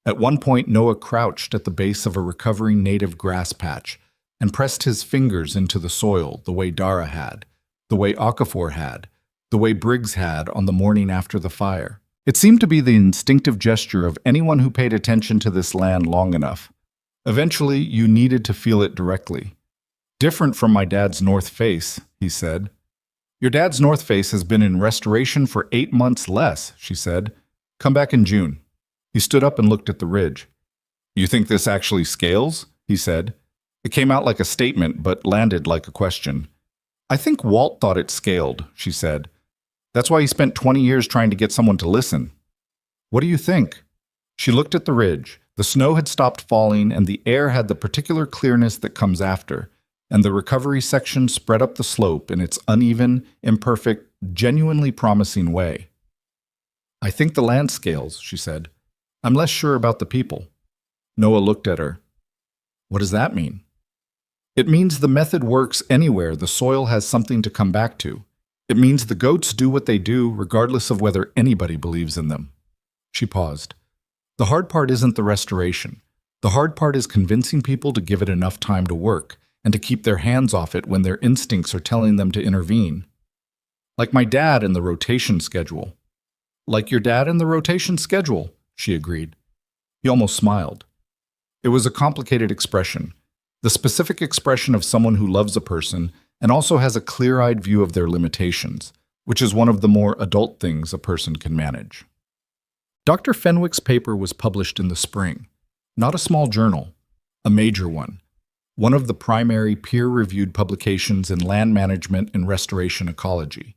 At one point, Noah crouched at the base of a recovering native grass patch and pressed his fingers into the soil the way Dara had, the way Okafor had, the way Briggs had on the morning after the fire. It seemed to be the instinctive gesture of anyone who paid attention to this land long enough. Eventually, you needed to feel it directly. "Different from my dad's north face," he said. "Your dad's north face has been in restoration for 8 months less," she said. "Come back in June." He stood up and looked at the ridge. "You think this actually scales?" he said. It came out like a statement, but landed like a question. "I think Walt thought it scaled," she said. "That's why he spent 20 years trying to get someone to listen." "What do you think?" She looked at the ridge. The snow had stopped falling, and the air had the particular clearness that comes after, and the recovery section spread up the slope in its uneven, imperfect, genuinely promising way. "I think the land scales," she said. I'm less sure about the people. Noah looked at her. What does that mean? It means the method works anywhere the soil has something to come back to. It means the goats do what they do regardless of whether anybody believes in them. She paused. The hard part isn't the restoration. The hard part is convincing people to give it enough time to work and to keep their hands off it when their instincts are telling them to intervene. Like my dad in the rotation schedule. Like your dad in the rotation schedule, she agreed. He almost smiled. It was a complicated expression, the specific expression of someone who loves a person and also has a clear-eyed view of their limitations, which is one of the more adult things a person can manage. Dr. Fenwick's paper was published in the spring, not a small journal, a major one of the primary peer-reviewed publications in land management and restoration ecology,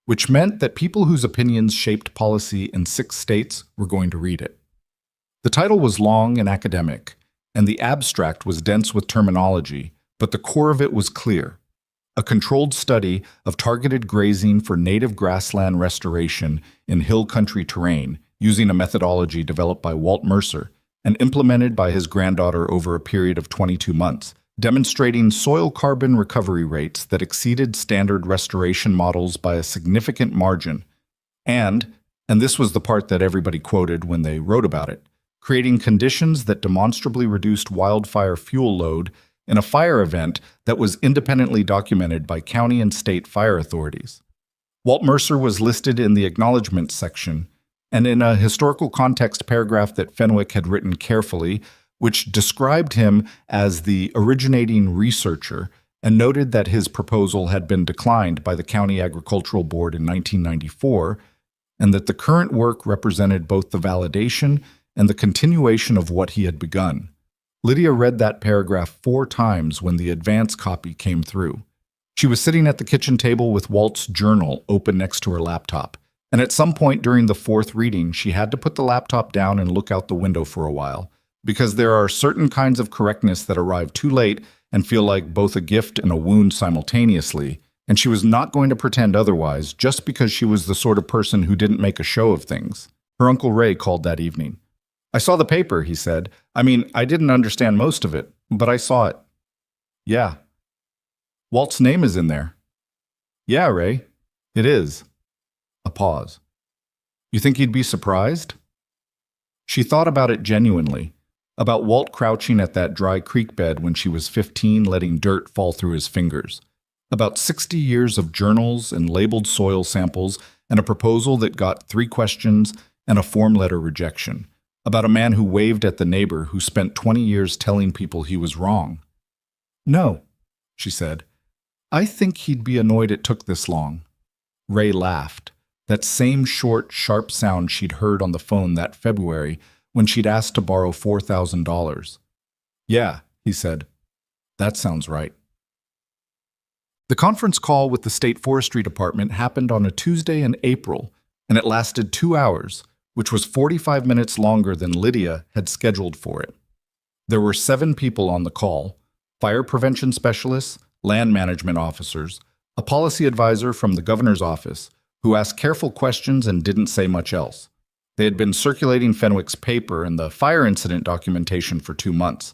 which meant that people whose opinions shaped policy in 6 states were going to read it. The title was long and academic, and the abstract was dense with terminology, but the core of it was clear. A controlled study of targeted grazing for native grassland restoration in hill country terrain using a methodology developed by Walt Mercer and implemented by his granddaughter over a period of 22 months, demonstrating soil carbon recovery rates that exceeded standard restoration models by a significant margin, and this was the part that everybody quoted when they wrote about it, creating conditions that demonstrably reduced wildfire fuel load in a fire event that was independently documented by county and state fire authorities. Walt Mercer was listed in the acknowledgments section, and in a historical context paragraph that Fenwick had written carefully, which described him as the originating researcher and noted that his proposal had been declined by the County Agricultural Board in 1994, and that the current work represented both the validation and the continuation of what he had begun. Lydia read that paragraph 4 times when the advance copy came through. She was sitting at the kitchen table with Walt's journal open next to her laptop, and at some point during the 4th reading, she had to put the laptop down and look out the window for a while, because there are certain kinds of correctness that arrive too late and feel like both a gift and a wound simultaneously, and she was not going to pretend otherwise just because she was the sort of person who didn't make a show of things. Her Uncle Ray called that evening. I saw the paper, he said. I mean, I didn't understand most of it, but I saw it. Yeah. Walt's name is in there. Yeah, Ray. It is. A pause. You think he'd be surprised? She thought about it genuinely, about Walt crouching at that dry creek bed when she was 15 letting dirt fall through his fingers, about 60 years of journals and labeled soil samples and a proposal that got 3 questions and a form letter rejection, about a man who waved at the neighbor who spent 20 years telling people he was wrong. No, she said. I think he'd be annoyed it took this long. Ray laughed, that same short, sharp sound she'd heard on the phone that February when she'd asked to borrow $4,000. Yeah, he said. That sounds right. The conference call with the State Forestry Department happened on a Tuesday in April, and it lasted 2 hours, which was 45 minutes longer than Lydia had scheduled for it. There were 7 people on the call: fire prevention specialists, land management officers, a policy advisor from the governor's office, who asked careful questions and didn't say much else. They had been circulating Fenwick's paper and the fire incident documentation for 2 months.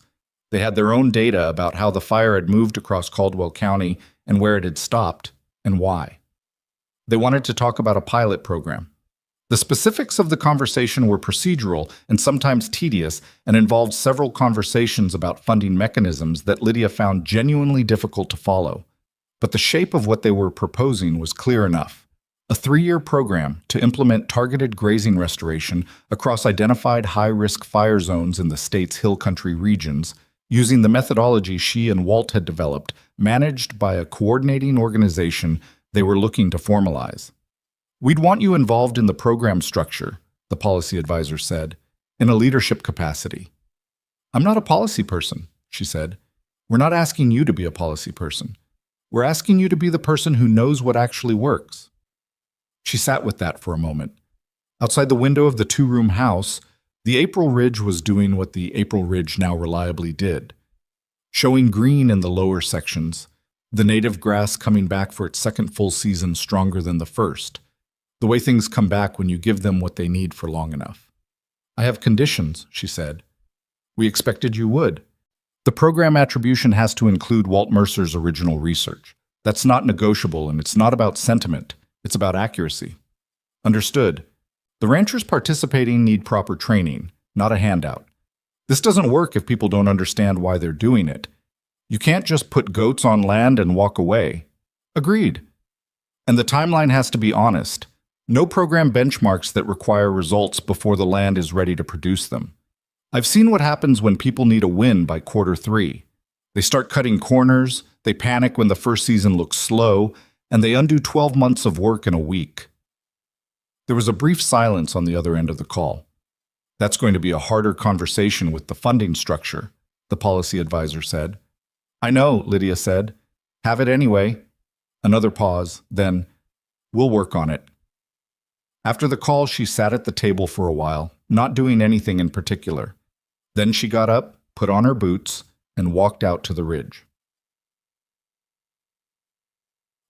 They had their own data about how the fire had moved across Caldwell County and where it had stopped and why. They wanted to talk about a pilot program. The specifics of the conversation were procedural and sometimes tedious and involved several conversations about funding mechanisms that Lydia found genuinely difficult to follow. But the shape of what they were proposing was clear enough. A 3-year program to implement targeted grazing restoration across identified high-risk fire zones in the state's hill country regions, using the methodology she and Walt had developed, managed by a coordinating organization they were looking to formalize. We'd want you involved in the program structure, the policy advisor said, in a leadership capacity. I'm not a policy person, she said. We're not asking you to be a policy person. We're asking you to be the person who knows what actually works. She sat with that for a moment. Outside the window of the 2-room house, the April Ridge was doing what the April Ridge now reliably did, showing green in the lower sections, the native grass coming back for its second full season stronger than the first, the way things come back when you give them what they need for long enough. I have conditions, she said. We expected you would. The program attribution has to include Walt Mercer's original research. That's not negotiable, and it's not about sentiment. It's about accuracy. Understood. The ranchers participating need proper training, not a handout. This doesn't work if people don't understand why they're doing it. You can't just put goats on land and walk away. Agreed. And the timeline has to be honest. No program benchmarks that require results before the land is ready to produce them. I've seen what happens when people need a win by quarter 3. They start cutting corners, they panic when the first season looks slow, and they undo 12 months of work in a week. There was a brief silence on the other end of the call. That's going to be a harder conversation with the funding structure, the policy advisor said. I know, Lydia said. Have it anyway. Another pause, then, we'll work on it. After the call, she sat at the table for a while, not doing anything in particular. Then she got up, put on her boots, and walked out to the ridge.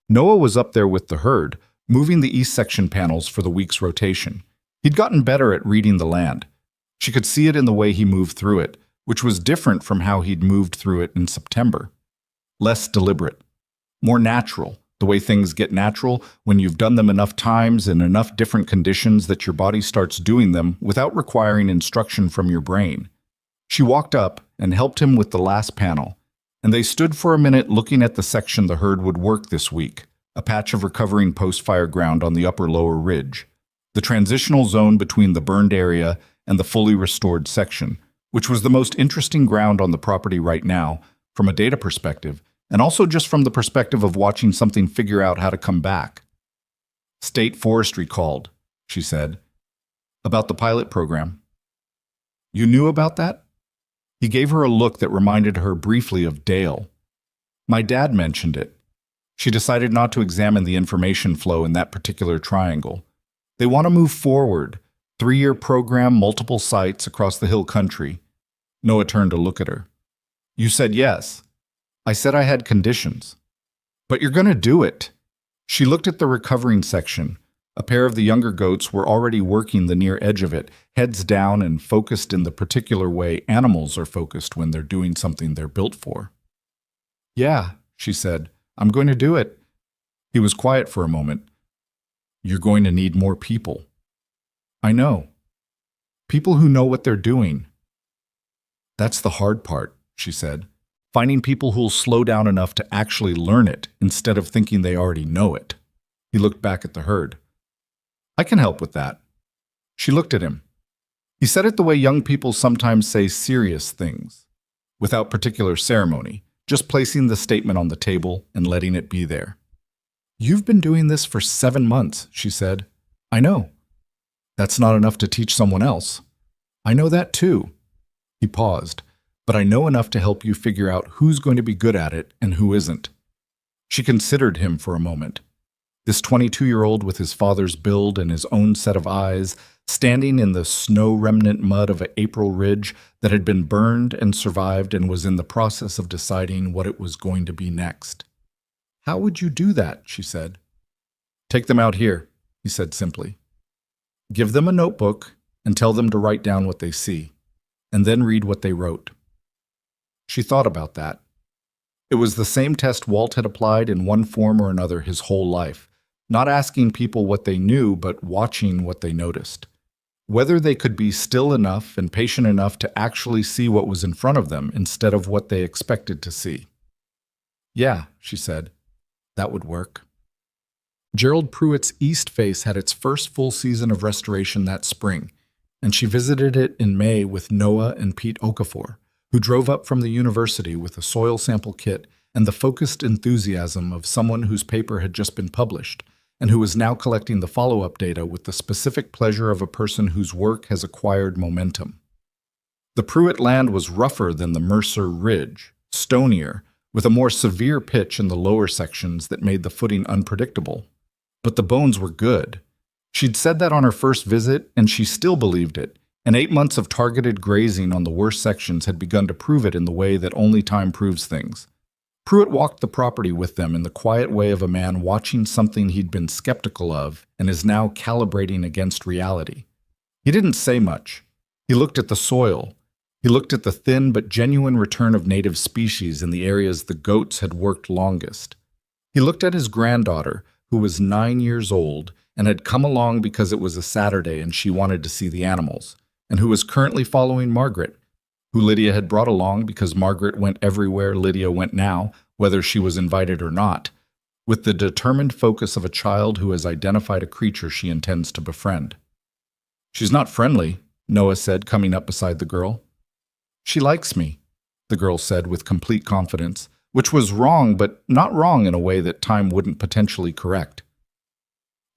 Noah was up there with the herd, moving the east section panels for the week's rotation. He'd gotten better at reading the land. She could see it in the way he moved through it, which was different from how he'd moved through it in September. Less deliberate. More natural, the way things get natural when you've done them enough times in enough different conditions that your body starts doing them without requiring instruction from your brain. She walked up and helped him with the last panel, and they stood for a minute looking at the section the herd would work this week, a patch of recovering post-fire ground on the upper-lower ridge, the transitional zone between the burned area and the fully restored section, which was the most interesting ground on the property right now, from a data perspective, and also just from the perspective of watching something figure out how to come back. State Forestry called, she said, about the pilot program. You knew about that? He gave her a look that reminded her briefly of Dale. My dad mentioned it. She decided not to examine the information flow in that particular triangle. They want to move forward, 3-year program, multiple sites across the hill country. Noah turned to look at her. You said yes. I said I had conditions. But you're going to do it. She looked at the recovering section. A pair of the younger goats were already working the near edge of it, heads down and focused in the particular way animals are focused when they're doing something they're built for. Yeah, she said, I'm going to do it. He was quiet for a moment. You're going to need more people. I know. People who know what they're doing. That's the hard part, she said. Finding people who'll slow down enough to actually learn it instead of thinking they already know it. He looked back at the herd. I can help with that. She looked at him. He said it the way young people sometimes say serious things, without particular ceremony, just placing the statement on the table and letting it be there. You've been doing this for 7 months, she said. I know. That's not enough to teach someone else. I know that too. He paused. But I know enough to help you figure out who's going to be good at it and who isn't. She considered him for a moment. This 22-year-old with his father's build and his own set of eyes, standing in the snow-remnant mud of an April ridge that had been burned and survived and was in the process of deciding what it was going to be next. How would you do that? She said. Take them out here, he said simply. Give them a notebook and tell them to write down what they see, and then read what they wrote. She thought about that. It was the same test Walt had applied in one form or another his whole life, not asking people what they knew, but watching what they noticed. Whether they could be still enough and patient enough to actually see what was in front of them instead of what they expected to see. Yeah, she said, that would work. Gerald Pruitt's east face had its first full season of restoration that spring, and she visited it in May with Noah and Pete Okafor, who drove up from the university with a soil sample kit and the focused enthusiasm of someone whose paper had just been published, and who was now collecting the follow-up data with the specific pleasure of a person whose work has acquired momentum. The Pruitt land was rougher than the Mercer Ridge, stonier, with a more severe pitch in the lower sections that made the footing unpredictable. But the bones were good. She'd said that on her first visit, and she still believed it, and 8 months of targeted grazing on the worst sections had begun to prove it in the way that only time proves things. Pruitt walked the property with them in the quiet way of a man watching something he'd been skeptical of and is now calibrating against reality. He didn't say much. He looked at the soil. He looked at the thin but genuine return of native species in the areas the goats had worked longest. He looked at his granddaughter, who was 9 years old and had come along because it was a Saturday and she wanted to see the animals, and who was currently following Margaret, who Lydia had brought along because Margaret went everywhere Lydia went now, whether she was invited or not, with the determined focus of a child who has identified a creature she intends to befriend. "She's not friendly," Noah said, coming up beside the girl. "She likes me," the girl said with complete confidence, which was wrong, but not wrong in a way that time wouldn't potentially correct.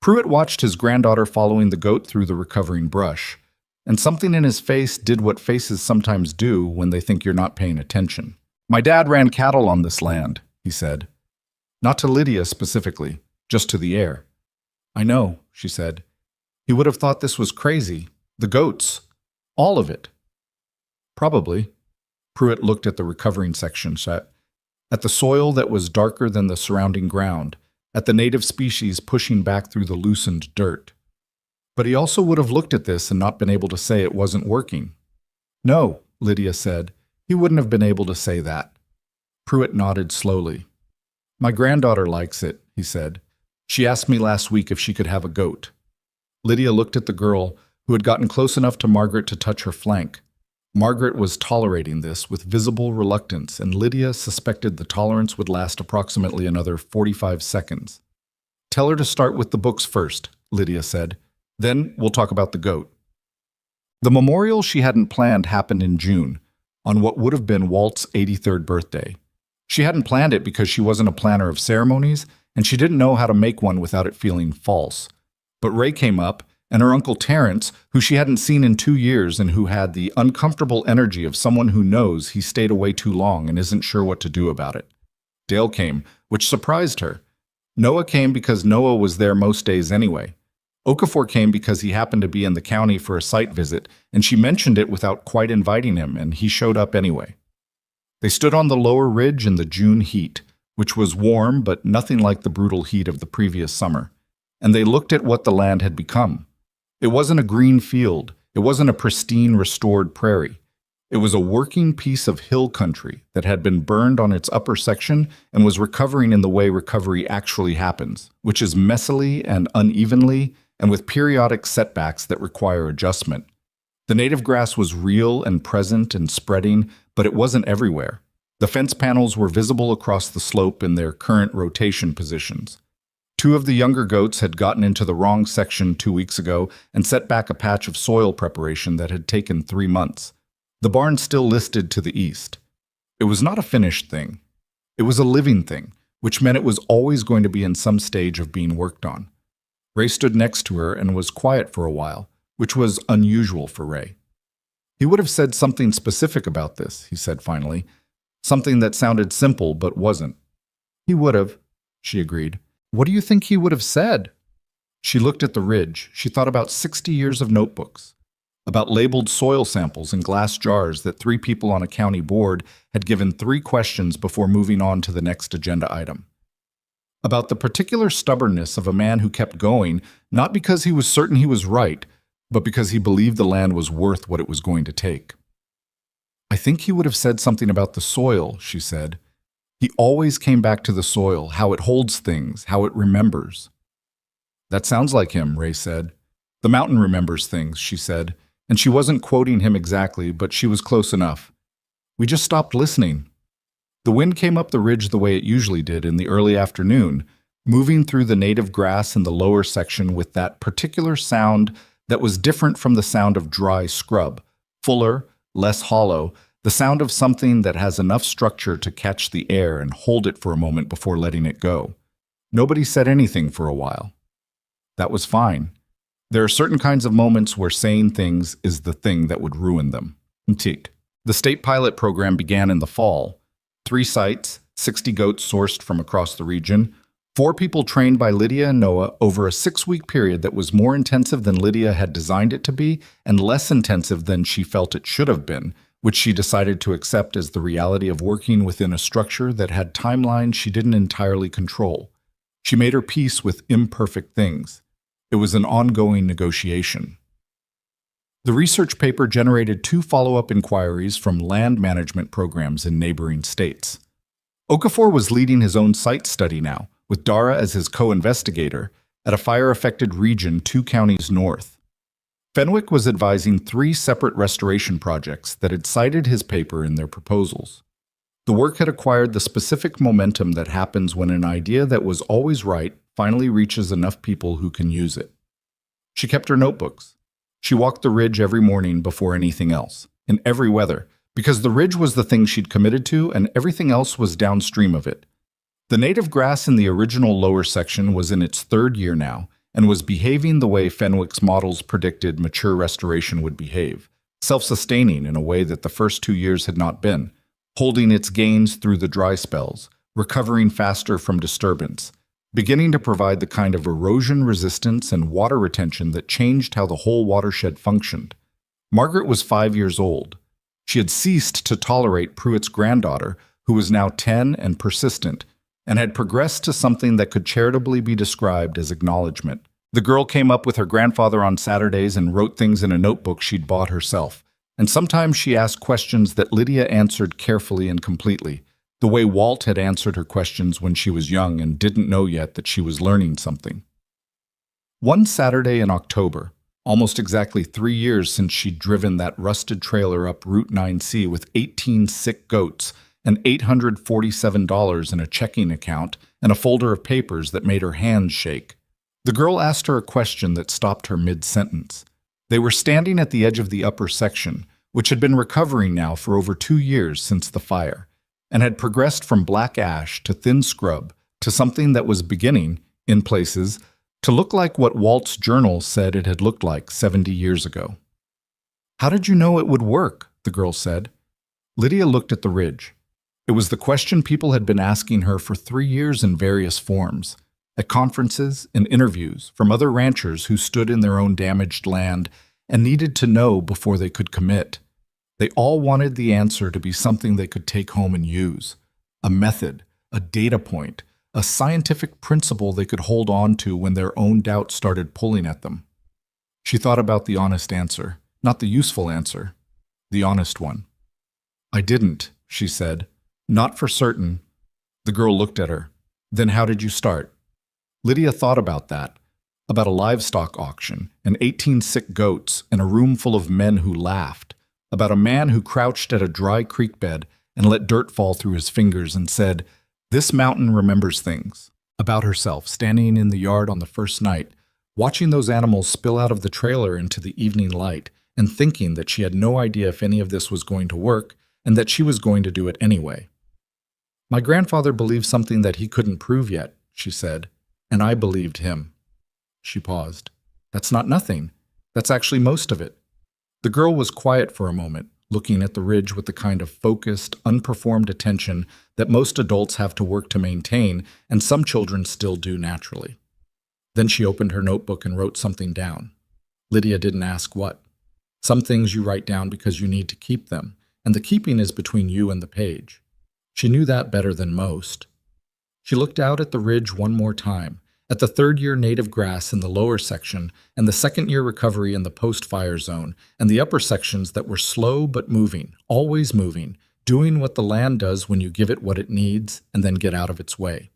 Pruitt watched his granddaughter following the goat through the recovering brush, and something in his face did what faces sometimes do when they think you're not paying attention. "My dad ran cattle on this land," he said. Not to Lydia specifically, just to the air. "I know," she said. "He would have thought this was crazy. The goats. All of it." "Probably." Pruitt looked at the recovering section set, at the soil that was darker than the surrounding ground, at the native species pushing back through the loosened dirt. But he also would have looked at this and not been able to say it wasn't working. "No," Lydia said. "He wouldn't have been able to say that." Pruitt nodded slowly. "My granddaughter likes it," he said. "She asked me last week if she could have a goat." Lydia looked at the girl, who had gotten close enough to Margaret to touch her flank. Margaret was tolerating this with visible reluctance, and Lydia suspected the tolerance would last approximately another 45 seconds. "Tell her to start with the books first," Lydia said. "Then we'll talk about the goat." The memorial she hadn't planned happened in June, on what would have been Walt's 83rd birthday. She hadn't planned it because she wasn't a planner of ceremonies, and she didn't know how to make one without it feeling false. But Ray came up, and her Uncle Terrence, who she hadn't seen in 2 years and who had the uncomfortable energy of someone who knows he stayed away too long and isn't sure what to do about it. Dale came, which surprised her. Noah came because Noah was there most days anyway. Okafor came because he happened to be in the county for a site visit, and she mentioned it without quite inviting him, and he showed up anyway. They stood on the lower ridge in the June heat, which was warm but nothing like the brutal heat of the previous summer, and they looked at what the land had become. It wasn't a green field. It wasn't a pristine, restored prairie. It was a working piece of hill country that had been burned on its upper section and was recovering in the way recovery actually happens, which is messily and unevenly and with periodic setbacks that require adjustment. The native grass was real and present and spreading, but it wasn't everywhere. The fence panels were visible across the slope in their current rotation positions. 2 of the younger goats had gotten into the wrong section 2 weeks ago and set back a patch of soil preparation that had taken 3 months. The barn still listed to the east. It was not a finished thing. It was a living thing, which meant it was always going to be in some stage of being worked on. Ray stood next to her and was quiet for a while, which was unusual for Ray. "He would have said something specific about this," he said finally. "Something that sounded simple but wasn't." "He would have," she agreed. "What do you think he would have said?" She looked at the ridge. She thought about 60 years of notebooks, about labeled soil samples in glass jars that 3 people on a county board had given 3 questions before moving on to the next agenda item. About the particular stubbornness of a man who kept going, not because he was certain he was right, but because he believed the land was worth what it was going to take. "I think he would have said something about the soil," she said. "He always came back to the soil, how it holds things, how it remembers." "That sounds like him," Ray said. "The mountain remembers things," she said, and she wasn't quoting him exactly, but she was close enough. "We just stopped listening." The wind came up the ridge the way it usually did in the early afternoon, moving through the native grass in the lower section with that particular sound that was different from the sound of dry scrub, fuller, less hollow, the sound of something that has enough structure to catch the air and hold it for a moment before letting it go. Nobody said anything for a while. That was fine. There are certain kinds of moments where saying things is the thing that would ruin them. The state pilot program began in the fall. 3 sites, 60 goats sourced from across the region, 4 people trained by Lydia and Noah over a 6-week period that was more intensive than Lydia had designed it to be and less intensive than she felt it should have been, which she decided to accept as the reality of working within a structure that had timelines she didn't entirely control. She made her peace with imperfect things. It was an ongoing negotiation. The research paper generated 2 follow-up inquiries from land management programs in neighboring states. Okafor was leading his own site study now, with Dara as his co-investigator, at a fire-affected region 2 counties north. Fenwick was advising 3 separate restoration projects that had cited his paper in their proposals. The work had acquired the specific momentum that happens when an idea that was always right finally reaches enough people who can use it. She kept her notebooks. She walked the ridge every morning before anything else, in every weather, because the ridge was the thing she'd committed to and everything else was downstream of it. The native grass in the original lower section was in its 3rd year now and was behaving the way Fenwick's models predicted mature restoration would behave, self-sustaining in a way that the first 2 years had not been, holding its gains through the dry spells, recovering faster from disturbance, beginning to provide the kind of erosion resistance and water retention that changed how the whole watershed functioned. Margaret was 5 years old. She had ceased to tolerate Pruitt's granddaughter, who was now 10 and persistent, and had progressed to something that could charitably be described as acknowledgement. The girl came up with her grandfather on Saturdays and wrote things in a notebook she'd bought herself, and sometimes she asked questions that Lydia answered carefully and completely, the way Walt had answered her questions when she was young and didn't know yet that she was learning something. One Saturday in October, almost exactly 3 years since she'd driven that rusted trailer up Route 9C with 18 sick goats and $847 in a checking account and a folder of papers that made her hands shake, the girl asked her a question that stopped her mid-sentence. They were standing at the edge of the upper section, which had been recovering now for over 2 years since the fire, and had progressed from black ash to thin scrub to something that was beginning, in places, to look like what Walt's journal said it had looked like 70 years ago. "How did you know it would work?" the girl said. Lydia looked at the ridge. It was the question people had been asking her for 3 years in various forms, at conferences and interviews from other ranchers who stood in their own damaged land and needed to know before they could commit. They all wanted the answer to be something they could take home and use, a method, a data point, a scientific principle they could hold on to when their own doubts started pulling at them. She thought about the honest answer, not the useful answer, the honest one. "I didn't," she said. "Not for certain." The girl looked at her. "Then how did you start?" Lydia thought about that, about a livestock auction and 18 sick goats and a room full of men who laughed, about a man who crouched at a dry creek bed and let dirt fall through his fingers and said, "This mountain remembers things," about herself standing in the yard on the first night, watching those animals spill out of the trailer into the evening light and thinking that she had no idea if any of this was going to work and that she was going to do it anyway. "My grandfather believed something that he couldn't prove yet," she said, "and I believed him." She paused. "That's not nothing. That's actually most of it." The girl was quiet for a moment, looking at the ridge with the kind of focused, unperformed attention that most adults have to work to maintain, and some children still do naturally. Then she opened her notebook and wrote something down. Lydia didn't ask what. Some things you write down because you need to keep them, and the keeping is between you and the page. She knew that better than most. She looked out at the ridge one more time, at the 3rd-year native grass in the lower section and the 2nd-year recovery in the post-fire zone, and the upper sections that were slow but moving, always moving, doing what the land does when you give it what it needs and then get out of its way.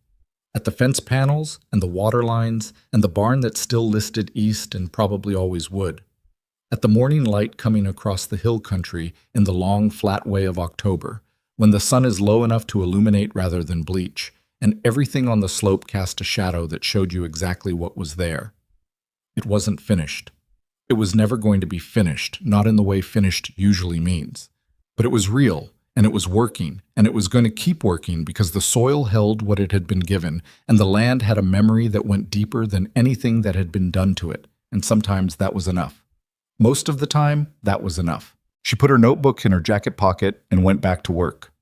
At the fence panels and the water lines and the barn that still listed east and probably always would. At the morning light coming across the hill country in the long, flat way of October, when the sun is low enough to illuminate rather than bleach, and everything on the slope cast a shadow that showed you exactly what was there. It wasn't finished. It was never going to be finished, not in the way finished usually means. But it was real, and it was working, and it was going to keep working because the soil held what it had been given, and the land had a memory that went deeper than anything that had been done to it, and sometimes that was enough. Most of the time, that was enough. She put her notebook in her jacket pocket and went back to work.